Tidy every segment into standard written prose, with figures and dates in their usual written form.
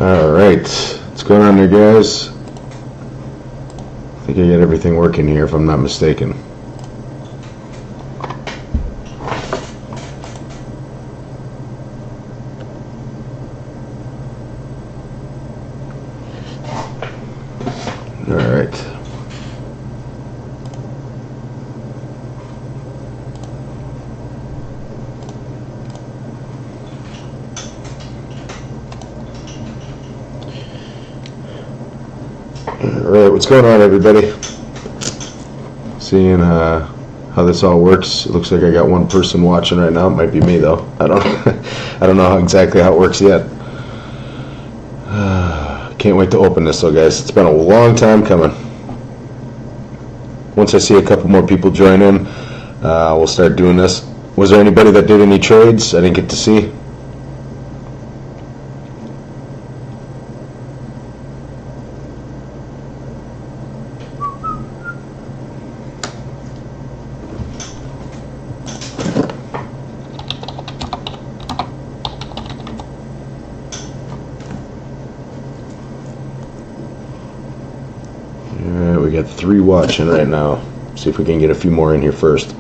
Alright, what's going on there, guys? I think I got everything working here if I'm not mistaken. Alright. Alright, what's going on, everybody? Seeing how this all works. It looks like I got one person watching right now. It might be me though. I don't know exactly how it works yet. Can't wait to open this though, guys. It's been a long time coming. Once I see a couple more people join in, we'll start doing this. Was there anybody that did any trades I didn't get to see? Alright, we got 3 watching right now. See if we can get a few more in here first.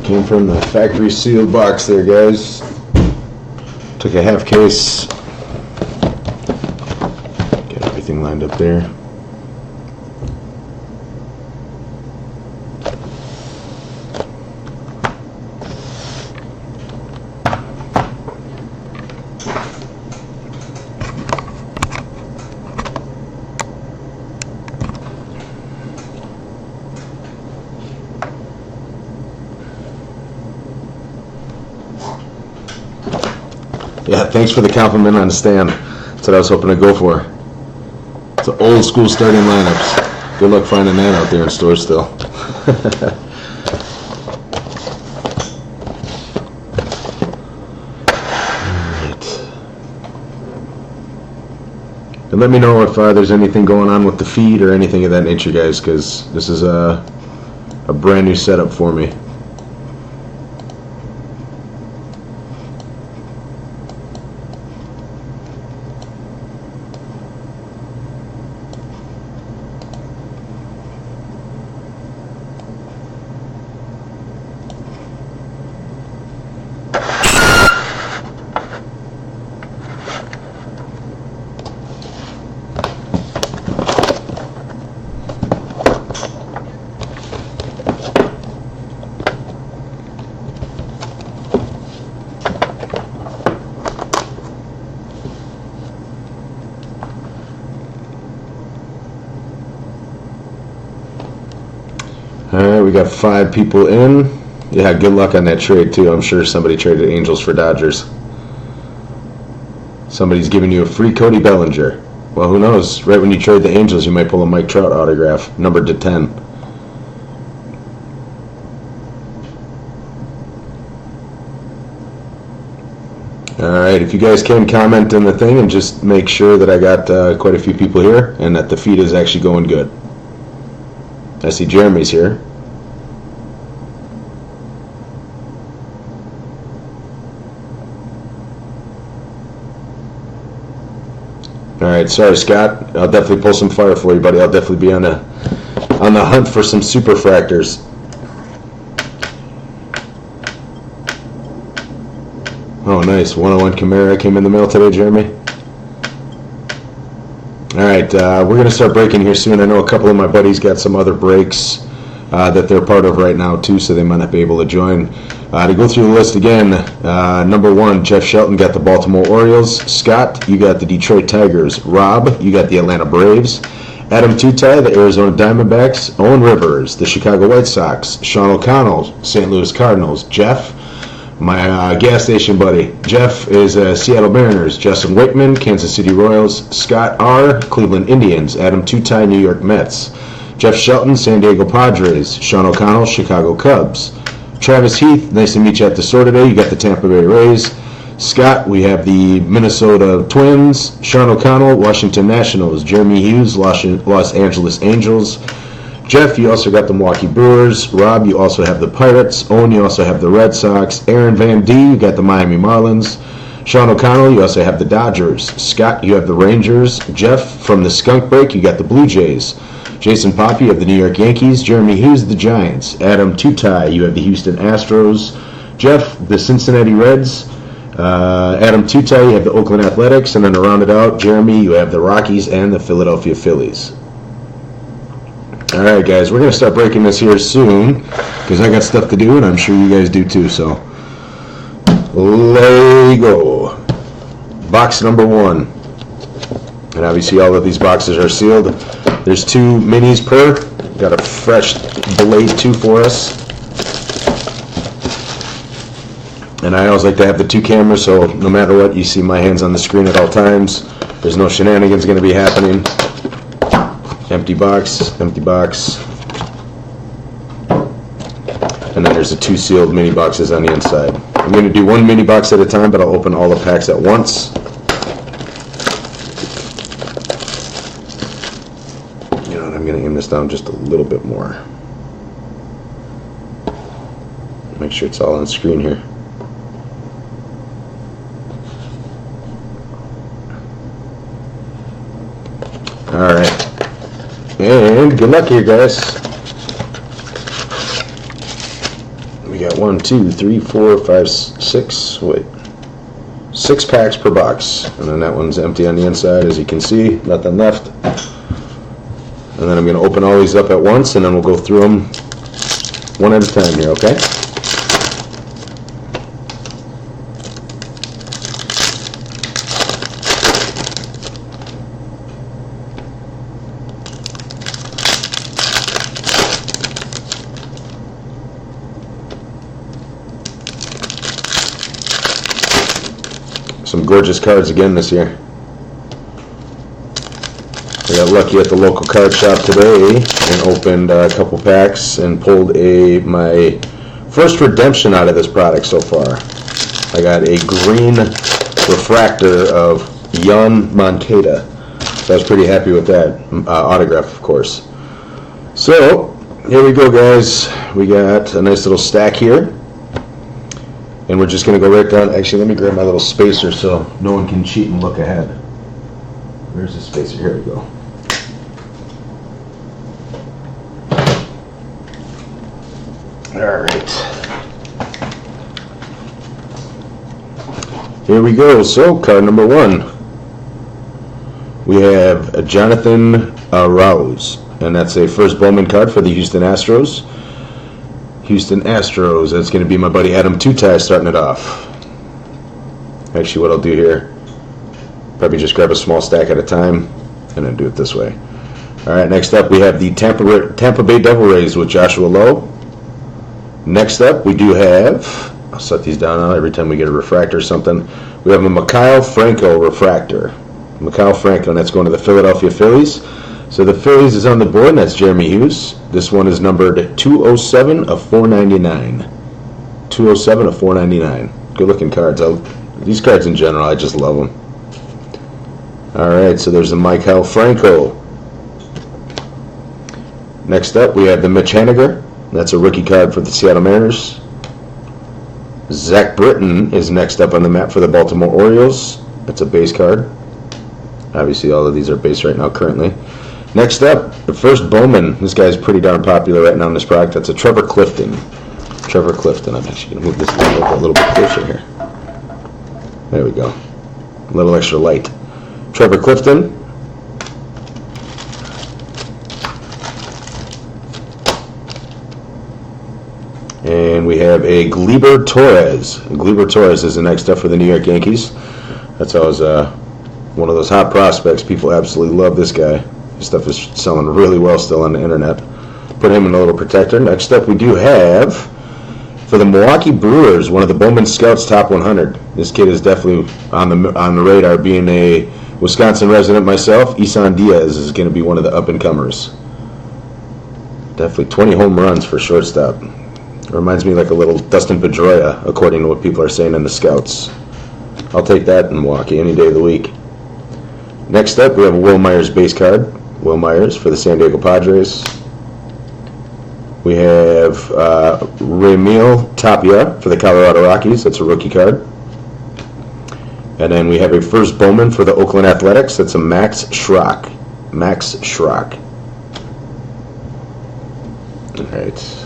Came from the factory sealed box there, guys. Took a half case. Got everything lined up there. Yeah, thanks for the compliment on the stand. That's what I was hoping to go for. It's an old school starting lineups. Good luck finding that out there in stores still. Alright. And let me know if there's anything going on with the feed or anything of that nature, guys, because this is a brand new setup for me. Alright, we got 5 people in. Yeah, good luck on that trade too. I'm sure somebody traded Angels for Dodgers. Somebody's giving you a free Cody Bellinger. Well, who knows? Right when you trade the Angels, you might pull a Mike Trout autograph, numbered to 10. Alright, if you guys can comment in the thing and just make sure that I got quite a few people here and that the feed is actually going good. I see Jeremy's here. Alright, sorry Scott. I'll definitely pull some fire for you, buddy. I'll definitely be on the hunt for some super fractors. Oh, nice. 101 Camara came in the mail today, Jeremy. Alright, we're going to start breaking here soon. I know a couple of my buddies got some other breaks that they're part of right now too, so they might not be able to join. To go through the list again, number 1, Jeff Shelton got the Baltimore Orioles. Scott, you got the Detroit Tigers. Rob, you got the Atlanta Braves. Adam Tutai, the Arizona Diamondbacks. Owen Rivers, the Chicago White Sox. Sean O'Connell, St. Louis Cardinals. Jeff, my gas station buddy. Jeff is Seattle Mariners. Justin Wickman, Kansas City Royals. Scott R., Cleveland Indians. Adam Tutai, New York Mets. Jeff Shelton, San Diego Padres. Sean O'Connell, Chicago Cubs. Travis Heath, nice to meet you at the store today. You got the Tampa Bay Rays. Scott, we have the Minnesota Twins. Sean O'Connell, Washington Nationals. Jeremy Hughes, Los Angeles Angels. Jeff, you also got the Milwaukee Brewers. Rob, you also have the Pirates. Owen, you also have the Red Sox. Aaron Van D, you got the Miami Marlins. Sean O'Connell, you also have the Dodgers. Scott, you have the Rangers. Jeff, from the Skunk Break, you got the Blue Jays. Jason Poppy, you have the New York Yankees. Jeremy Hughes, the Giants. Adam Tutai, you have the Houston Astros. Jeff, the Cincinnati Reds. Adam Tutai, you have the Oakland Athletics. And then to round it out, Jeremy, you have the Rockies and the Philadelphia Phillies. All right, guys, we're going to start breaking this here soon because I got stuff to do, and I'm sure you guys do too. So, Lego. Box number 1. And obviously all of these boxes are sealed. There's 2 minis per. Got a fresh Blade 2 for us. And I always like to have the 2 cameras, so no matter what, you see my hands on the screen at all times. There's no shenanigans going to be happening. Empty box, empty box. And then there's the 2 sealed mini boxes on the inside. I'm going to do 1 mini box at a time, but I'll open all the packs at once. You know what, I'm going to aim this down just a little bit more. Make sure it's all on screen here. Alright. And good luck here, guys. We got 1, 2, 3, 4, 5, 6. Wait. 6 packs per box. And then that one's empty on the inside, as you can see. Nothing left. And then I'm going to open all these up at once, and then we'll go through them one at a time here, okay? Some gorgeous cards again this year. I got lucky at the local card shop today and opened a couple packs and pulled my first redemption out of this product so far. I got a green refractor of Yoan Moncada. So I was pretty happy with that autograph, of course. So here we go, guys. We got a nice little stack here. And we're just going to go right down. Actually, let me grab my little spacer so no one can cheat and look ahead. Where's the spacer? Here we go. All right. Here we go. So, card number 1. We have a Jonathan Rouse. And that's a first Bowman card for the Houston Astros. Houston Astros. That's going to be my buddy Adam Tutai starting it off. Actually, what I'll do here, probably just grab a small stack at a time and then do it this way. All right, next up we have the Tampa Bay Devil Rays with Joshua Lowe. Next up we do have, I'll set these down now every time we get a refractor or something. We have a Mikhail Franco refractor. Mikhail Franco, and that's going to the Philadelphia Phillies. So the Phillies is on the board, and that's Jeremy Hughes. This one is numbered 207 of 499. 207 of 499. Good looking cards. These cards in general, I just love them. Alright, so there's the Mikhail Franco. Next up, we have the Mitch Haniger. That's a rookie card for the Seattle Mariners. Zach Britton is next up on the map for the Baltimore Orioles. That's a base card. Obviously, all of these are base right now currently. Next up, the first Bowman. This guy's pretty darn popular right now in this product. That's a Trevor Clifton. Trevor Clifton. I'm actually going to move this a little bit closer here. There we go. A little extra light. Trevor Clifton. And we have a Gleyber Torres. Gleyber Torres is the next up for the New York Yankees. That's always one of those hot prospects. People absolutely love this guy. His stuff is selling really well still on the internet. Put him in a little protector. Next up we do have, for the Milwaukee Brewers, one of the Bowman Scouts Top 100. This kid is definitely on the radar. Being a Wisconsin resident myself, Isan Diaz is going to be one of the up-and-comers. Definitely 20 home runs for shortstop. Reminds me like a little Dustin Pedroia, according to what people are saying in the scouts. I'll take that in Milwaukee any day of the week. Next up, we have a Will Myers base card. Will Myers for the San Diego Padres. We have Raimel Tapia for the Colorado Rockies. That's a rookie card. And then we have a first Bowman for the Oakland Athletics. That's a Max Schrock. Max Schrock. All right.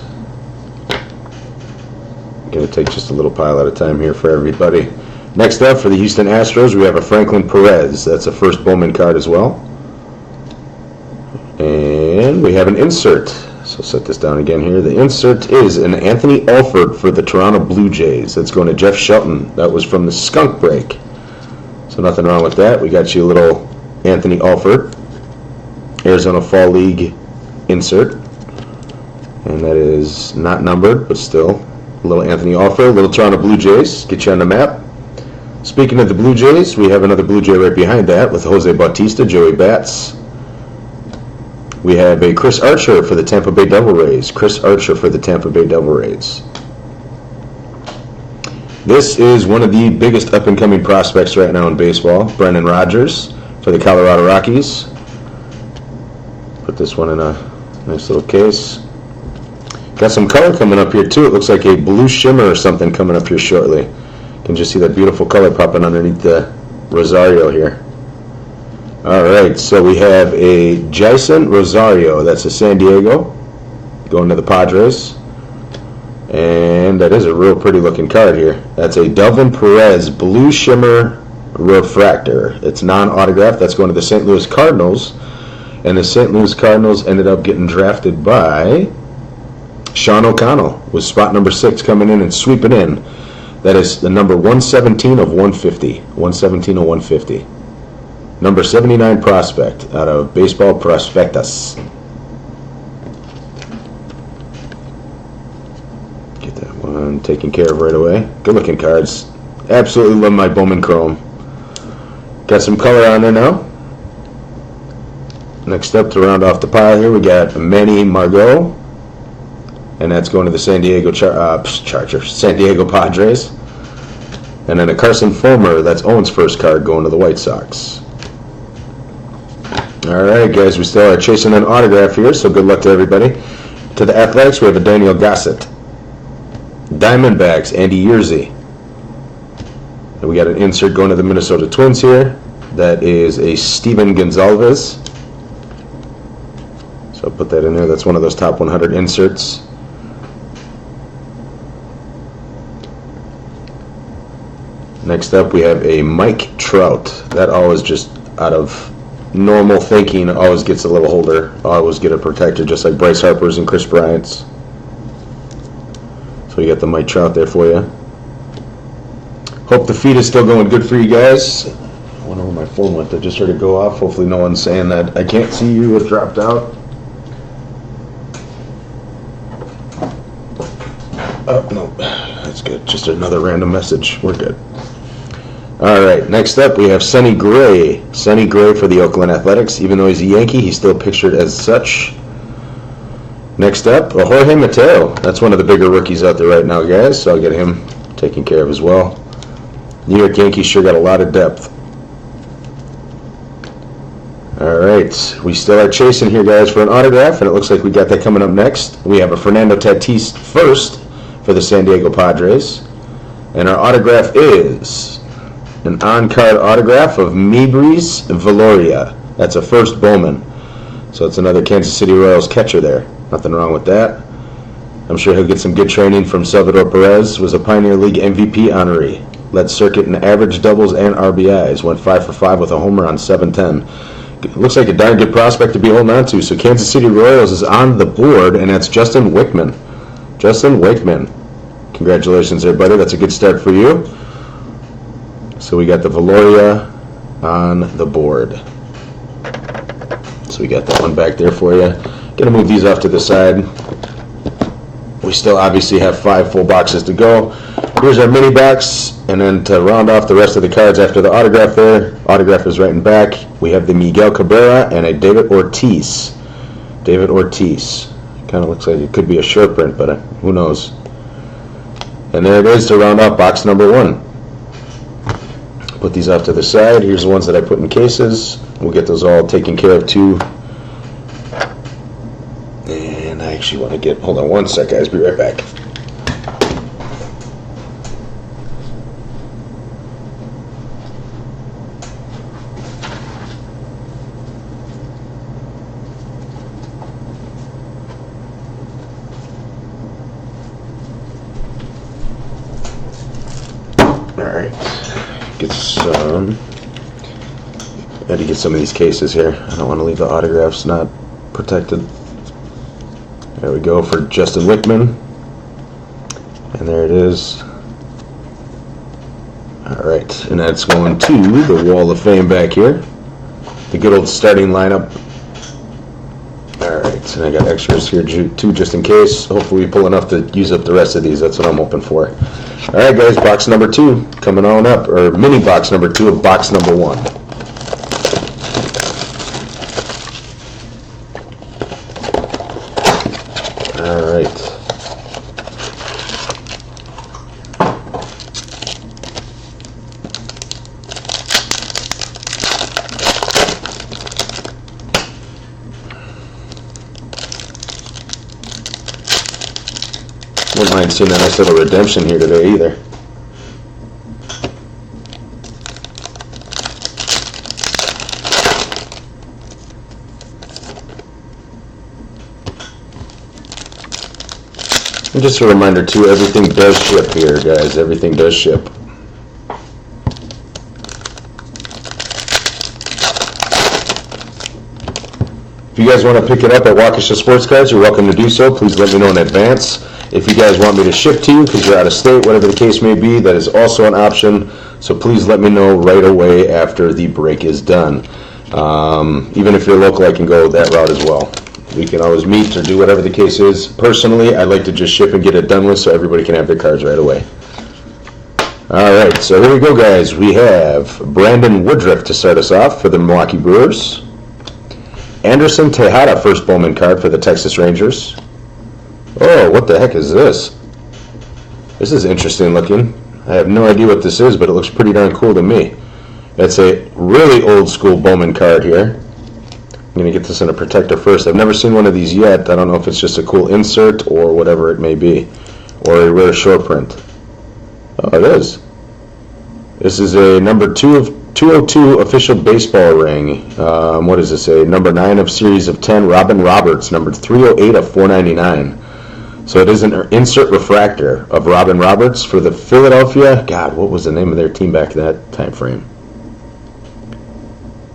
I'm going to take just a little pile at a time here for everybody. Next up, for the Houston Astros, we have a Franklin Perez. That's a first Bowman card as well. And we have an insert. So set this down again here. The insert is an Anthony Alford for the Toronto Blue Jays. That's going to Jeff Shelton. That was from the Skunk Break. So nothing wrong with that. We got you a little Anthony Alford Arizona Fall League insert. And that is not numbered, but still a little Anthony Alford, a little Toronto Blue Jays. Get you on the map. Speaking of the Blue Jays, we have another Blue Jay right behind that with Jose Bautista, Joey Bats. We have a Chris Archer for the Tampa Bay Devil Rays. Chris Archer for the Tampa Bay Devil Rays. This is one of the biggest up-and-coming prospects right now in baseball, Brendan Rodgers for the Colorado Rockies. Put this one in a nice little case. Got some color coming up here too. It looks like a blue shimmer or something coming up here shortly. You can just see that beautiful color popping underneath the Rosario here. Alright, so we have a Jason Rosario. That's a San Diego going to the Padres. And that is a real pretty looking card here. That's a Delvin Perez Blue Shimmer Refractor. It's non-autographed. That's going to the St. Louis Cardinals. And the St. Louis Cardinals ended up getting drafted by Sean O'Connell with spot number 6 coming in and sweeping in. That is the number 117 of 150. 117 of 150. Number 79 prospect out of Baseball Prospectus. Get that one taken care of right away. Good looking cards. Absolutely love my Bowman Chrome. Got some color on there now. Next up to round off the pile here, we got Manny Margot. And that's going to the San Diego Chargers, San Diego Padres. And then a Carson Fulmer, that's Owen's first card, going to the White Sox. All right, guys, we still are chasing an autograph here, so good luck to everybody. To the Athletics, we have a Daniel Gossett. Diamondbacks, Andy Yerzy. And we got an insert going to the Minnesota Twins here. That is a Steven Gonzalez. So I'll put that in there. That's one of those top 100 inserts. Next up, we have a Mike Trout. That always just out of normal thinking always gets a little holder. Always get a protector, just like Bryce Harper's and Chris Bryant's. So you got the Mike Trout there for you. Hope the feed is still going good for you guys. I wonder where my phone went. I just heard it go off. Hopefully no one's saying that I can't see you. It dropped out. Oh, no. That's good. Just another random message. We're good. All right, next up we have Sonny Gray. Sonny Gray for the Oakland Athletics. Even though he's a Yankee, he's still pictured as such. Next up, Jorge Mateo. That's one of the bigger rookies out there right now, guys, so I'll get him taken care of as well. New York Yankees sure got a lot of depth. All right, we still are chasing here, guys, for an autograph, and it looks like we got that coming up next. We have a Fernando Tatis first for the San Diego Padres. And our autograph is an on-card autograph of Mebris Valoria. That's a first Bowman. So it's another Kansas City Royals catcher there. Nothing wrong with that. I'm sure he'll get some good training from Salvador Perez. Was a Pioneer League MVP honoree. Led circuit in average doubles and RBIs. Went 5 for 5 with a homer on 7-10. Looks like a darn good prospect to be holding on to. So Kansas City Royals is on the board, and that's Justin Wickman. Justin Wickman. Congratulations, everybody. That's a good start for you. So we got the Valoria on the board. So we got that one back there for you. Gonna move these off to the side. We still obviously have 5 full boxes to go. Here's our mini box, and then to round off the rest of the cards after the autograph there, autograph is right in back. We have the Miguel Cabrera and a David Ortiz. David Ortiz. Kind of looks like it could be a short print, but who knows. And there it is to round out box number 1. Put these off to the side. Here's the ones that I put in cases. We'll get those all taken care of too. And I actually want to get, hold on one sec guys, be right back. Alright, get some. I had to get some of these cases here. I don't want to leave the autographs not protected. There we go for Justin Wickman. And there it is. Alright, and that's going to the Wall of Fame back here. The good old starting lineup. Alright, and I got extras here too just in case. Hopefully we pull enough to use up the rest of these. That's what I'm hoping for. Alright guys, box number 2 coming on up, or mini box number 2 of box number 1. Alright. Wouldn't mind seeing a nice little redemption here today either. And just a reminder too, everything does ship here, guys. Everything does ship. If you guys want to pick it up at Waukesha Sports Cards, you're welcome to do so. Please let me know in advance. If you guys want me to ship to you because you're out of state, whatever the case may be, that is also an option. So please let me know right away after the break is done. Even if you're local, I can go that route as well. We can always meet or do whatever the case is. Personally, I like to just ship and get it done with so everybody can have their cards right away. Alright, so here we go guys. We have Brandon Woodruff to start us off for the Milwaukee Brewers. Anderson Tejada, first Bowman card for the Texas Rangers. Oh, what the heck is this? This is interesting looking. I have no idea what this is, but it looks pretty darn cool to me. It's a really old school Bowman card here. I'm going to get this in a protector first. I've never seen one of these yet. I don't know if it's just a cool insert or whatever it may be. Or a rare short print. Oh, it is. This is a number 202 official baseball ring. What does it say? Number 9 of series of 10, Robin Roberts. Number 308 of 499. So it is an insert refractor of Robin Roberts for the Philadelphia. God, what was the name of their team back in that time frame?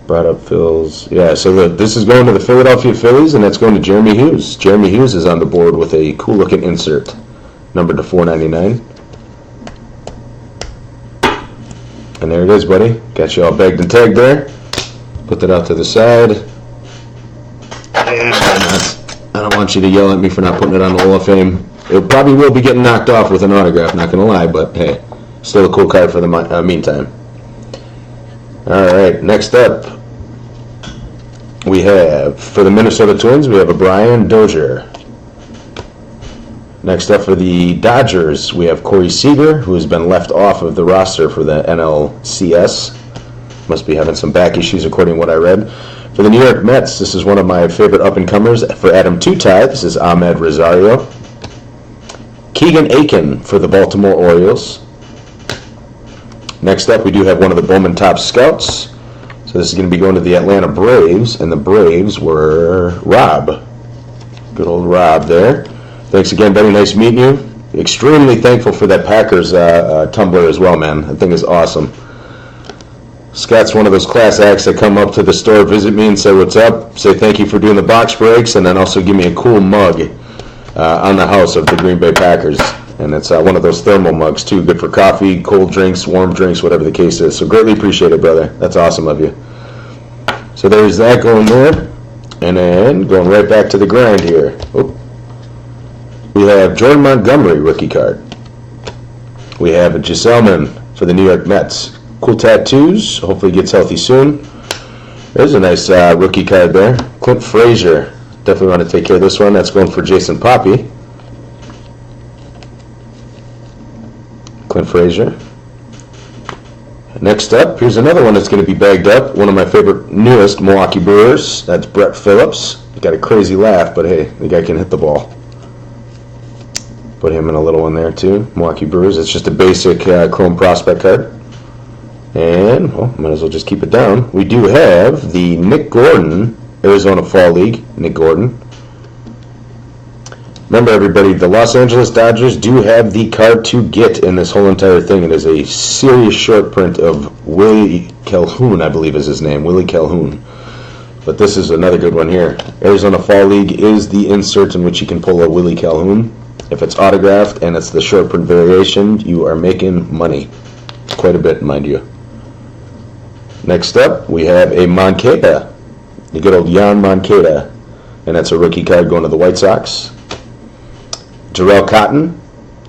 Brought up Phil's. Yeah, so this is going to the Philadelphia Phillies, and that's going to Jeremy Hughes. Jeremy Hughes is on the board with a cool-looking insert, numbered to 499. And there it is, buddy. Got you all bagged and tagged there. Put that out to the side. And I don't want you to yell at me for not putting it on the Wall of Fame. It probably will be getting knocked off with an autograph, not going to lie, but hey, still a cool card for the meantime. Alright, next up, we have, for the Minnesota Twins, we have a Brian Dozier. Next up for the Dodgers, we have Corey Seager, who has been left off of the roster for the NLCS. Must be having some back issues according to what I read. For the New York Mets, this is one of my favorite up-and-comers. For Adam Tutai, this is Ahmed Rosario. Keegan Aiken for the Baltimore Orioles. Next up, we do have one of the Bowman Top Scouts. So this is going to be going to the Atlanta Braves, and the Braves were Rob. Good old Rob there. Thanks again, Benny. Nice meeting you. Extremely thankful for that Packers tumbler as well, man. That thing is awesome. Scott's one of those class acts that come up to the store, visit me, and say what's up, say thank you for doing the box breaks, and then also give me a cool mug on the house of the Green Bay Packers. And it's one of those thermal mugs, too. Good for coffee, cold drinks, warm drinks, whatever the case is. So greatly appreciate it, brother. That's awesome of you. So there's that going there. And then going right back to the grind here. Oop. We have Jordan Montgomery, rookie card. We have a Gisselman for the New York Mets. Cool tattoos. Hopefully gets healthy soon. There's a nice rookie card there. Clint Frazier. Definitely want to take care of this one. That's going for Jason Poppy. Clint Frazier. Next up, here's another one that's going to be bagged up. One of my favorite newest Milwaukee Brewers. That's Brett Phillips. He got a crazy laugh, but hey, the guy can hit the ball. Put him in a little one there too. Milwaukee Brewers. It's just a basic Chrome prospect card. And, well, might as well just keep it down. We do have the Nick Gordon Arizona Fall League. Nick Gordon. Remember, everybody, the Los Angeles Dodgers do have the card to get in this whole entire thing. It is a serious short print of Willie Calhoun, I believe is his name. Willie Calhoun. But this is another good one here. Arizona Fall League is the insert in which you can pull a Willie Calhoun. If it's autographed and it's the short print variation, you are making money. Quite a bit, mind you. Next up, we have a Moncada. The good old Jan Moncada. And that's a rookie card going to the White Sox. Jarrell Cotton.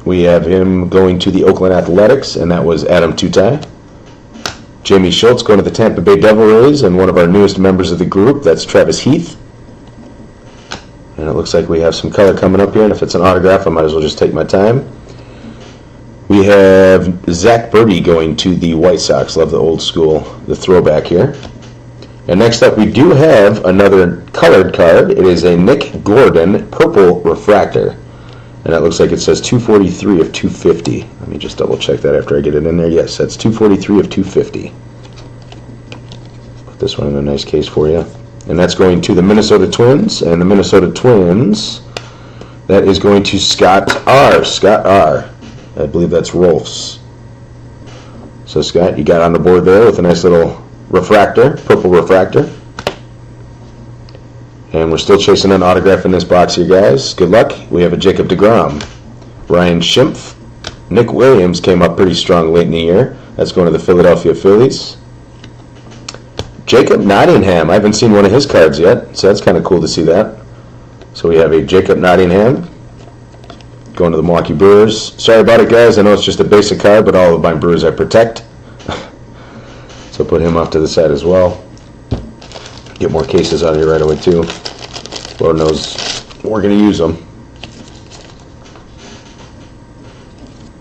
We have him going to the Oakland Athletics, and that was Adam Tutai. Jamie Schultz going to the Tampa Bay Devil Rays, and one of our newest members of the group, that's Travis Heath. And it looks like we have some color coming up here, and if it's an autograph, I might as well just take my time. We have Zach Birdie going to the White Sox. Love the old school, the throwback here. And next up, we do have another colored card. It is a Nick Gordon Purple Refractor. And it looks like it says 243 of 250. Let me just double check that after I get it in there. Yes, that's 243 of 250. Put this one in a nice case for you. And that's going to the Minnesota Twins. And the Minnesota Twins, that is going to Scott R. Scott R. I believe that's Rolfs. So Scott, you got on the board there with a nice little refractor, purple refractor. And we're still chasing an autograph in this box here, guys. Good luck. We have a Jacob deGrom. Ryan Schimpf. Nick Williams came up pretty strong late in the year. That's going to the Philadelphia Phillies. Jacob Nottingham. I haven't seen one of his cards yet, so that's kind of cool to see that. So we have a Jacob Nottingham going to the Milwaukee Brewers. Sorry about it, guys. I know it's just a basic card, but all of my Brewers I protect. So put him off to the side as well. Get more cases out of here right away, too. Lord knows we're going to use them.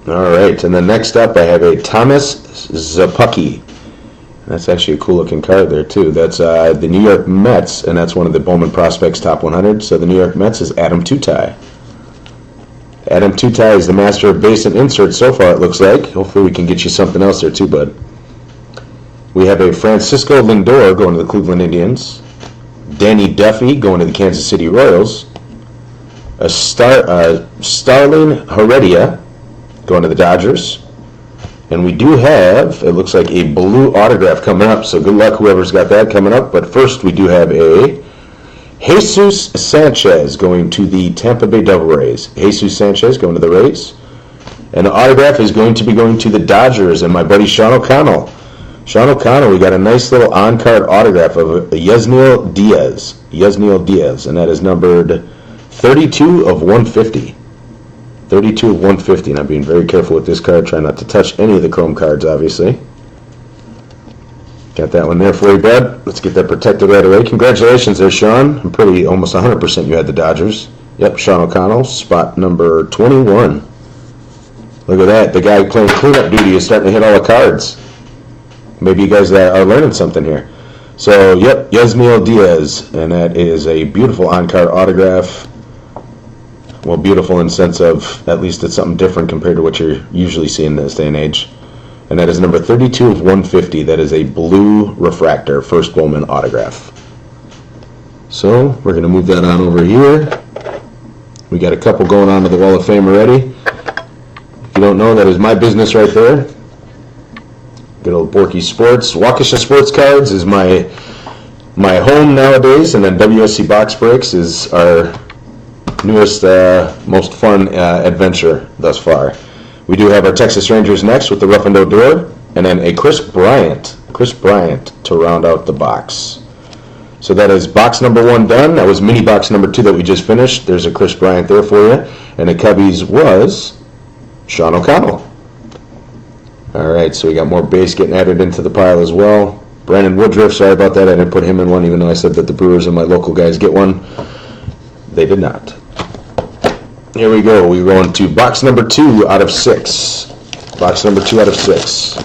All right, and then next up I have a Thomas Zapucki. That's actually a cool-looking card there, too. That's the New York Mets, and that's one of the Bowman Prospects Top 100. So the New York Mets is Adam Tutai. Adam Tutai is the master of base and insert so far, it looks like. Hopefully we can get you something else there, too, bud. We have a Francisco Lindor going to the Cleveland Indians. Danny Duffy going to the Kansas City Royals. A Starling Heredia going to the Dodgers. And we do have, it looks like, a blue autograph coming up. So good luck whoever's got that coming up. But first we do have a Jesus Sanchez going to the Tampa Bay Devil Rays. Jesus Sanchez going to the Rays. And the autograph is going to be going to the Dodgers and my buddy Sean O'Connell. Sean O'Connell, we got a nice little on-card autograph of Yasniel Diaz. Yasniel Diaz, and that is numbered 32 of 150. 32 of 150, and I'm being very careful with this card. Try not to touch any of the Chrome cards, obviously. Got that one there for you, bud. Let's get that protected right away. Congratulations there, Sean. I'm pretty almost 100% you had the Dodgers. Yep, Sean O'Connell, spot number 21. Look at that. The guy playing cleanup duty is starting to hit all the cards. Maybe you guys are learning something here. So, yep, Yasniel Diaz, and that is a beautiful on-card autograph. Well, beautiful in the sense of at least it's something different compared to what you're usually seeing in this day and age. And that is number 32 of 150. That is a blue refractor, first Bowman autograph. So, we're going to move that on over here. We got a couple going on to the Wall of Fame already. If you don't know, that is my business right there. Good old Borky Sports. Waukesha Sports Cards is my home nowadays, and then WSC Box Breaks is our newest, most fun adventure thus far. We do have our Texas Rangers next with the Rough and Odor, and then a Chris Bryant to round out the box. So that is box number 1 done. That was mini box number 2 that we just finished. There's a Chris Bryant there for you, and the Cubbies was Sean O'Connell. All right, so we got more base getting added into the pile as well. Brandon Woodruff, sorry about that. I didn't put him in one, even though I said that the Brewers and my local guys get one. They did not. Here we go. We're going to box number 2 out of 6. Box number 2 out of 6.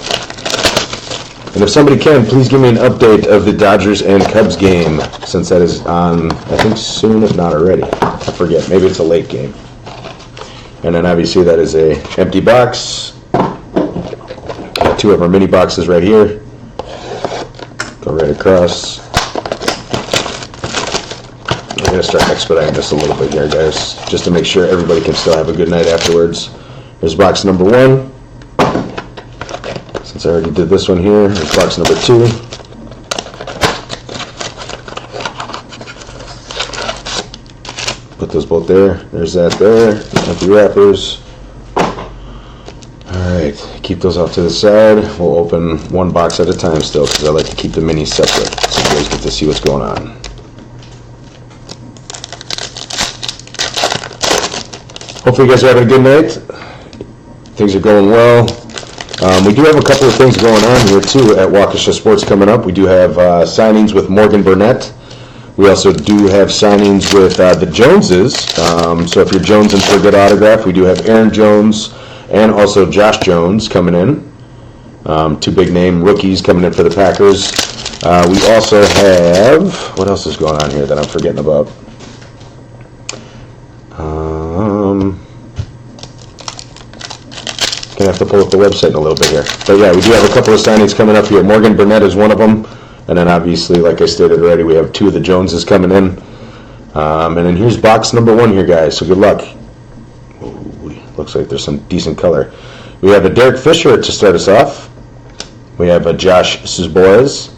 And if somebody can, please give me an update of the Dodgers and Cubs game, since that is on, I think, soon, if not already. I forget. Maybe it's a late game. And then obviously that is a empty box. Got 2 of our mini boxes right here. Go right across. I'm going to start expediting this a little bit here, guys, just to make sure everybody can still have a good night afterwards. Here's box number 1. Since I already did this one here, here's box number 2. Put those both there. There's that there. Empty wrappers. Alright, keep those off to the side. We'll open one box at a time still, because I like to keep the minis separate, so you guys get to see what's going on. Hopefully you guys are having a good night. Things are going well. We do have a couple of things going on here too at Waukesha Sports coming up. We do have signings with Morgan Burnett. We also do have signings with the Joneses. So if you're jonesing for a good autograph, we do have Aaron Jones and also Josh Jones coming in. 2 big name rookies coming in for the Packers. We also have, what else is going on here that I'm forgetting about? Gonna have to pull up the website in a little bit here. But yeah, we do have a couple of signings coming up here. Morgan Burnett is one of them. And then obviously, like I stated already, we have 2 of the Joneses coming in. And then here's box number 1 here, guys. So good luck. Ooh, looks like there's some decent color. We have a Derek Fisher to start us off. We have a Josh Suzbois.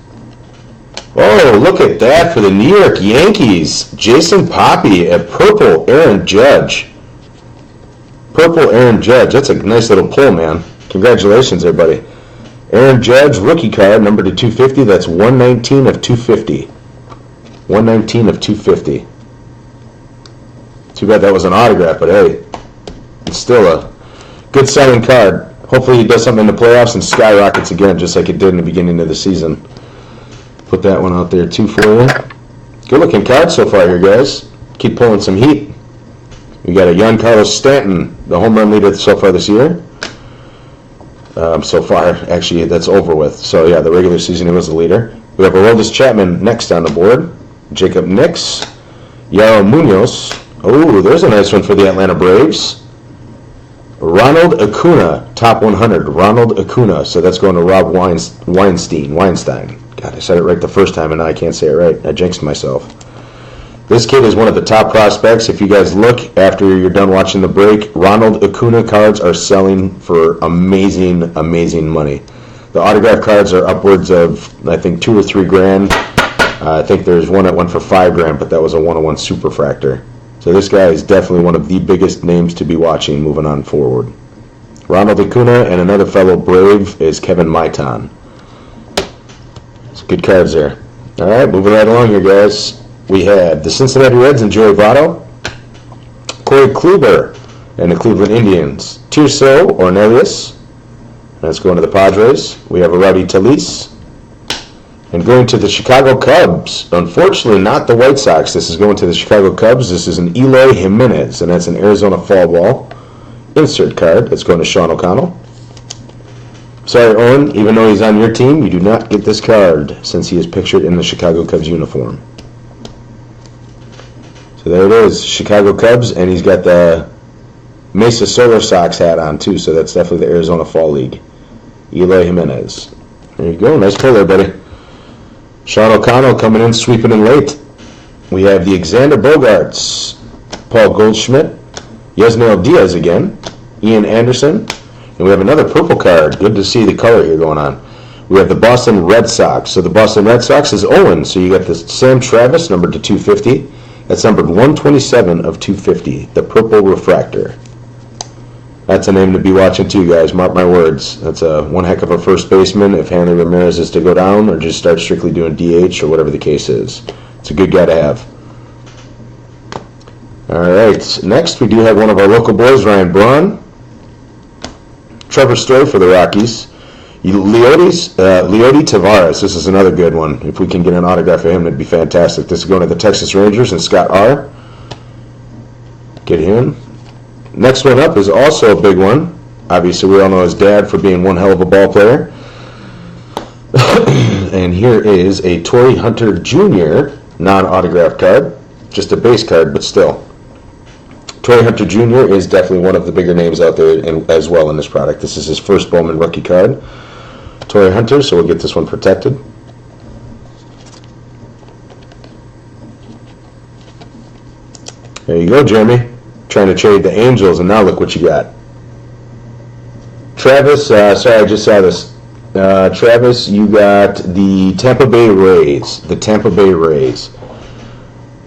Oh, look at that for the New York Yankees. Jason Poppy at purple Aaron Judge. Purple Aaron Judge. That's a nice little pull, man. Congratulations, everybody. Aaron Judge, rookie card, number to 250. That's 119 of 250. 119 of 250. Too bad that was an autograph, but hey, it's still a good selling card. Hopefully he does something in the playoffs and skyrockets again, just like it did in the beginning of the season. Put that one out there too for you. Good looking card so far here, guys. Keep pulling some heat. We got a Giancarlo Stanton, the home run leader so far this year. So far, actually, that's over with. So yeah, the regular season he was the leader. We have Aroldis Chapman next on the board. Jacob Nix, Yaro Munoz. Oh, there's a nice one for the Atlanta Braves. Ronald Acuna, top 100. Ronald Acuna. So that's going to Rob Weinstein. God, I said it right the first time, and now I can't say it right. I jinxed myself. This kid is one of the top prospects. If you guys look after you're done watching the break, Ronald Acuna cards are selling for amazing, amazing money. The autograph cards are upwards of, I think, $2 or $3 grand. I think there's one that went for $5 grand, but that was a 101 Superfractor. So this guy is definitely one of the biggest names to be watching moving on forward. Ronald Acuna, and another fellow Brave is Kevin Maitan. Some good cards there. All right, moving right along here, guys. We have the Cincinnati Reds and Joey Votto, Corey Kluber and the Cleveland Indians, Tirso Ornelas, that's going to the Padres. We have a Rowdy Tellez, and going to the Chicago Cubs. Unfortunately, not the White Sox. This is going to the Chicago Cubs. This is an Eloy Jimenez, and that's an Arizona Fall Ball insert card. That's going to Sean O'Connell. Sorry, Owen, even though he's on your team, you do not get this card since he is pictured in the Chicago Cubs uniform. So there it is, Chicago Cubs, and he's got the Mesa Solar Sox hat on too, so that's definitely the Arizona Fall League. Eloy Jimenez. There you go, nice pull there, buddy. Sean O'Connell coming in, sweeping in late. We have the Xander Bogaerts, Paul Goldschmidt, Yasniel Diaz again, Ian Anderson, and we have another purple card. Good to see the color here going on. We have the Boston Red Sox. So the Boston Red Sox is Owen, so you got the Sam Travis, numbered to 250. That's numbered 127 of 250, the Purple Refractor. That's a name to be watching too, guys. Mark my words. That's one heck of a first baseman if Hanley Ramirez is to go down or just start strictly doing DH or whatever the case is. It's a good guy to have. All right, next we do have one of our local boys, Ryan Braun. Trevor Story for the Rockies. Leody Tavares, this is another good one. If we can get an autograph of him, it'd be fantastic. This is going to the Texas Rangers and Scott R. Get him. Next one up is also a big one. Obviously, we all know his dad for being one hell of a ball player. And here is a Torrey Hunter Jr. non-autographed card. Just a base card, but still. Torrey Hunter Jr. is definitely one of the bigger names out there as well in this product. This is his first Bowman rookie card. Torrey Hunter, so we'll get this one protected. There you go, Jeremy. Trying to trade the Angels, and now look what you got. Travis, sorry, I just saw this. Travis, you got the Tampa Bay Rays. The Tampa Bay Rays.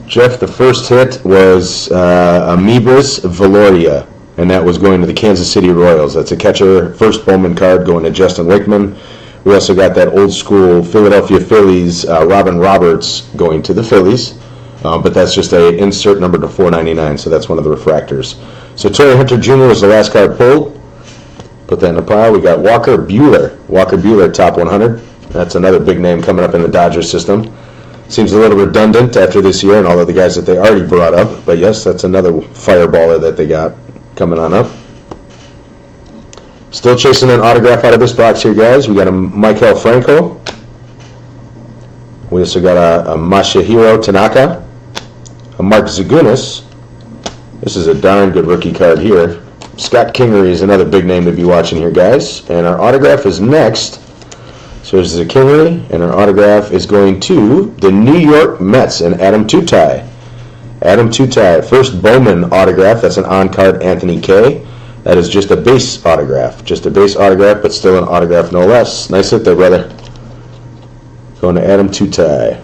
Jeff, the first hit was Amibus Valoria, and that was going to the Kansas City Royals. That's a catcher, first Bowman card going to Justin Wickman. We also got that old school Philadelphia Phillies, Robin Roberts, going to the Phillies. But that's just a insert number to 499, so that's one of the refractors. So Torrey Hunter Jr. was the last card pulled. Put that in the pile. We got Walker Buehler. Walker Buehler, top 100. That's another big name coming up in the Dodgers system. Seems a little redundant after this year and all of the guys that they already brought up. But yes, that's another fireballer that they got coming on up. Still chasing an autograph out of this box here, guys. We got a Maikel Franco. We also got a Masahiro Tanaka. A Mark Zagunis. This is a darn good rookie card here. Scott Kingery is another big name to be watching here, guys. And our autograph is next. So this is a Kingery, and our autograph is going to the New York Mets and Adam Tutai. Adam Tutai, first Bowman autograph. That's an on-card Anthony K. That is just a base autograph. Just a base autograph, but still an autograph no less. Nice hit there, brother. Going to Adam Tutai.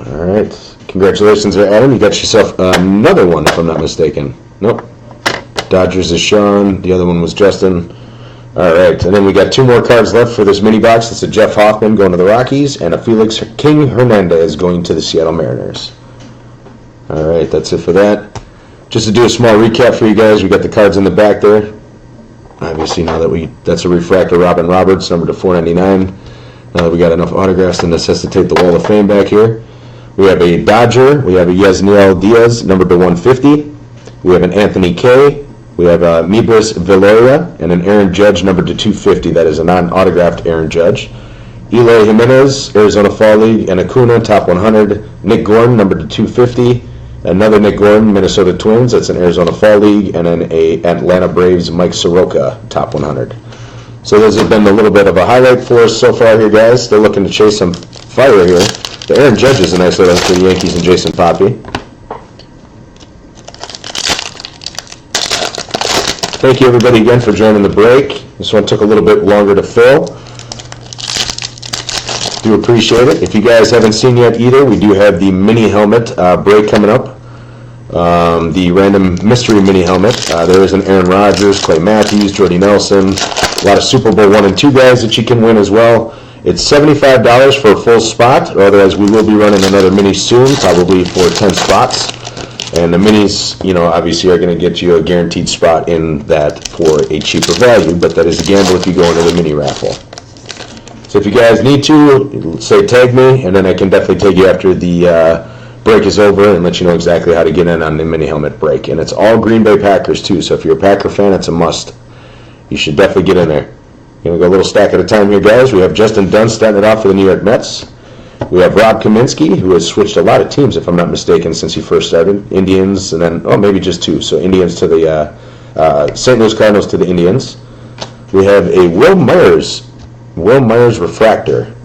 All right. Congratulations there, Adam. You got yourself another one, if I'm not mistaken. Nope. Dodgers is Sean. The other one was Justin. All right. And then we got two more cards left for this mini box. It's a Jeff Hoffman going to the Rockies and a Felix King Hernandez going to the Seattle Mariners. All right. That's it for that. Just to do a small recap for you guys, we got the cards in the back there. Obviously, now that that's a refractor Robin Roberts, number to 499. Now that we got enough autographs to necessitate the Wall of Fame back here. We have a Dodger. We have a Yasniel Diaz, number to 150. We have an Anthony K. We have a Mibris Valeria and an Aaron Judge, number to 250. That is a non-autographed Aaron Judge. Eloy Jimenez, Arizona Fall League, and Acuna, top 100. Nick Gordon, number to 250. Another Nick Gordon, Minnesota Twins. That's an Arizona Fall League. And then a Atlanta Braves, Mike Soroka, top 100. So those have been a little bit of a highlight for us so far here, guys. They're looking to chase some fire here. The Aaron Judge is a nice little for the Yankees and Jason Poppy. Thank you, everybody, again for joining the break. This one took a little bit longer to fill. Do appreciate it. If you guys haven't seen yet either, we do have the mini helmet break coming up. The random mystery mini helmet. There is an Aaron Rodgers, Clay Matthews, Jordy Nelson. A lot of Super Bowl I and II guys that you can win as well. It's $75 for a full spot, or otherwise we will be running another mini soon, probably for 10 spots. And the minis, obviously are going to get you a guaranteed spot in that for a cheaper value, but that is a gamble if you go into the mini raffle. So if you guys need to, say tag me, and then I can definitely tag you after the break is over and let you know exactly how to get in on the mini helmet break. And it's all Green Bay Packers too, so if you're a Packer fan, it's a must. You should definitely get in there. We're going to go a little stack at a time here, guys. We have Justin Dunn starting it off for the New York Mets. We have Rob Kaminsky, who has switched a lot of teams, if I'm not mistaken, since he first started. Indians, and then, maybe just two. So Indians to the St. Louis Cardinals to the Indians. We have a Will Myers refractor.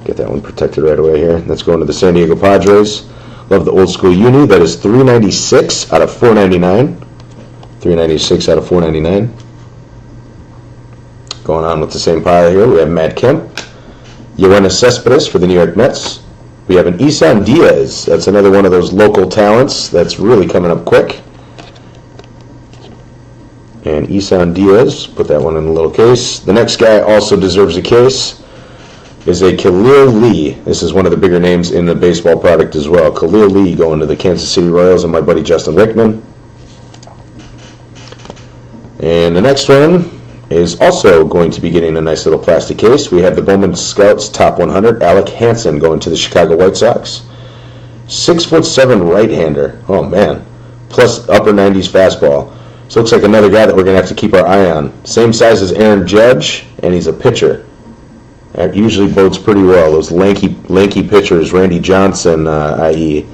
Get that one protected right away here. That's going to the San Diego Padres. Love the old school uni. That is $396 out of $499. $396 out of $499. Going on with the same pile here, we have Matt Kemp. Yoenis Cespedes for the New York Mets. We have an Isan Diaz. That's another one of those local talents that's really coming up quick. And Isan Diaz, put that one in a little case. The next guy also deserves a case. Is a Khalil Lee. This is one of the bigger names in the baseball product as well. Khalil Lee going to the Kansas City Royals and my buddy Justin Wickman. And the next one, is also going to be getting a nice little plastic case. We have the Bowman Scouts Top 100, Alec Hansen, going to the Chicago White Sox. 6'7" right-hander. Oh, man. Plus upper 90s fastball. So looks like another guy that we're going to have to keep our eye on. Same size as Aaron Judge, and he's a pitcher. That usually bodes pretty well. Those lanky pitchers, Randy Johnson, i.e.,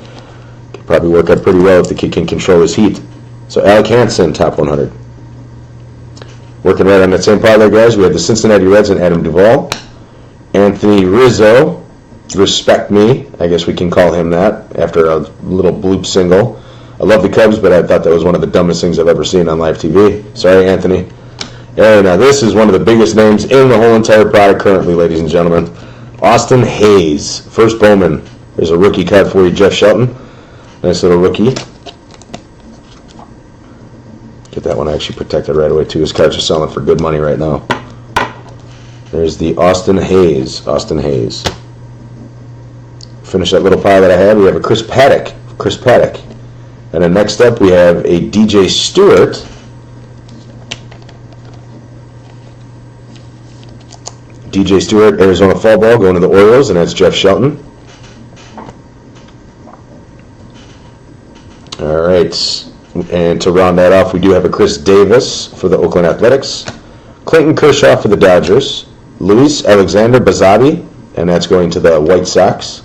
could probably work out pretty well if the kid can control his heat. So Alec Hansen, Top 100. Working right on that same pile there, guys, we have the Cincinnati Reds and Adam Duvall. Anthony Rizzo, Respect Me, I guess we can call him that, after a little bloop single. I love the Cubs, but I thought that was one of the dumbest things I've ever seen on live TV. Sorry, Anthony. And now this is one of the biggest names in the whole entire product currently, ladies and gentlemen. Austin Hayes, first Bowman. There's a rookie card for you, Jeff Shelton. Nice little rookie. Get that one actually protected right away, too. His cards are selling for good money right now. There's the Austin Hayes. Austin Hayes. Finish that little pile that I had. We have a Chris Paddock. Chris Paddock. And then next up we have a DJ Stewart. DJ Stewart, Arizona Fall Ball, going to the Orioles, and that's Jeff Shelton. All right. And to round that off, we do have a Chris Davis for the Oakland Athletics. Clayton Kershaw for the Dodgers. Luis Alexander Bazzabi, and that's going to the White Sox.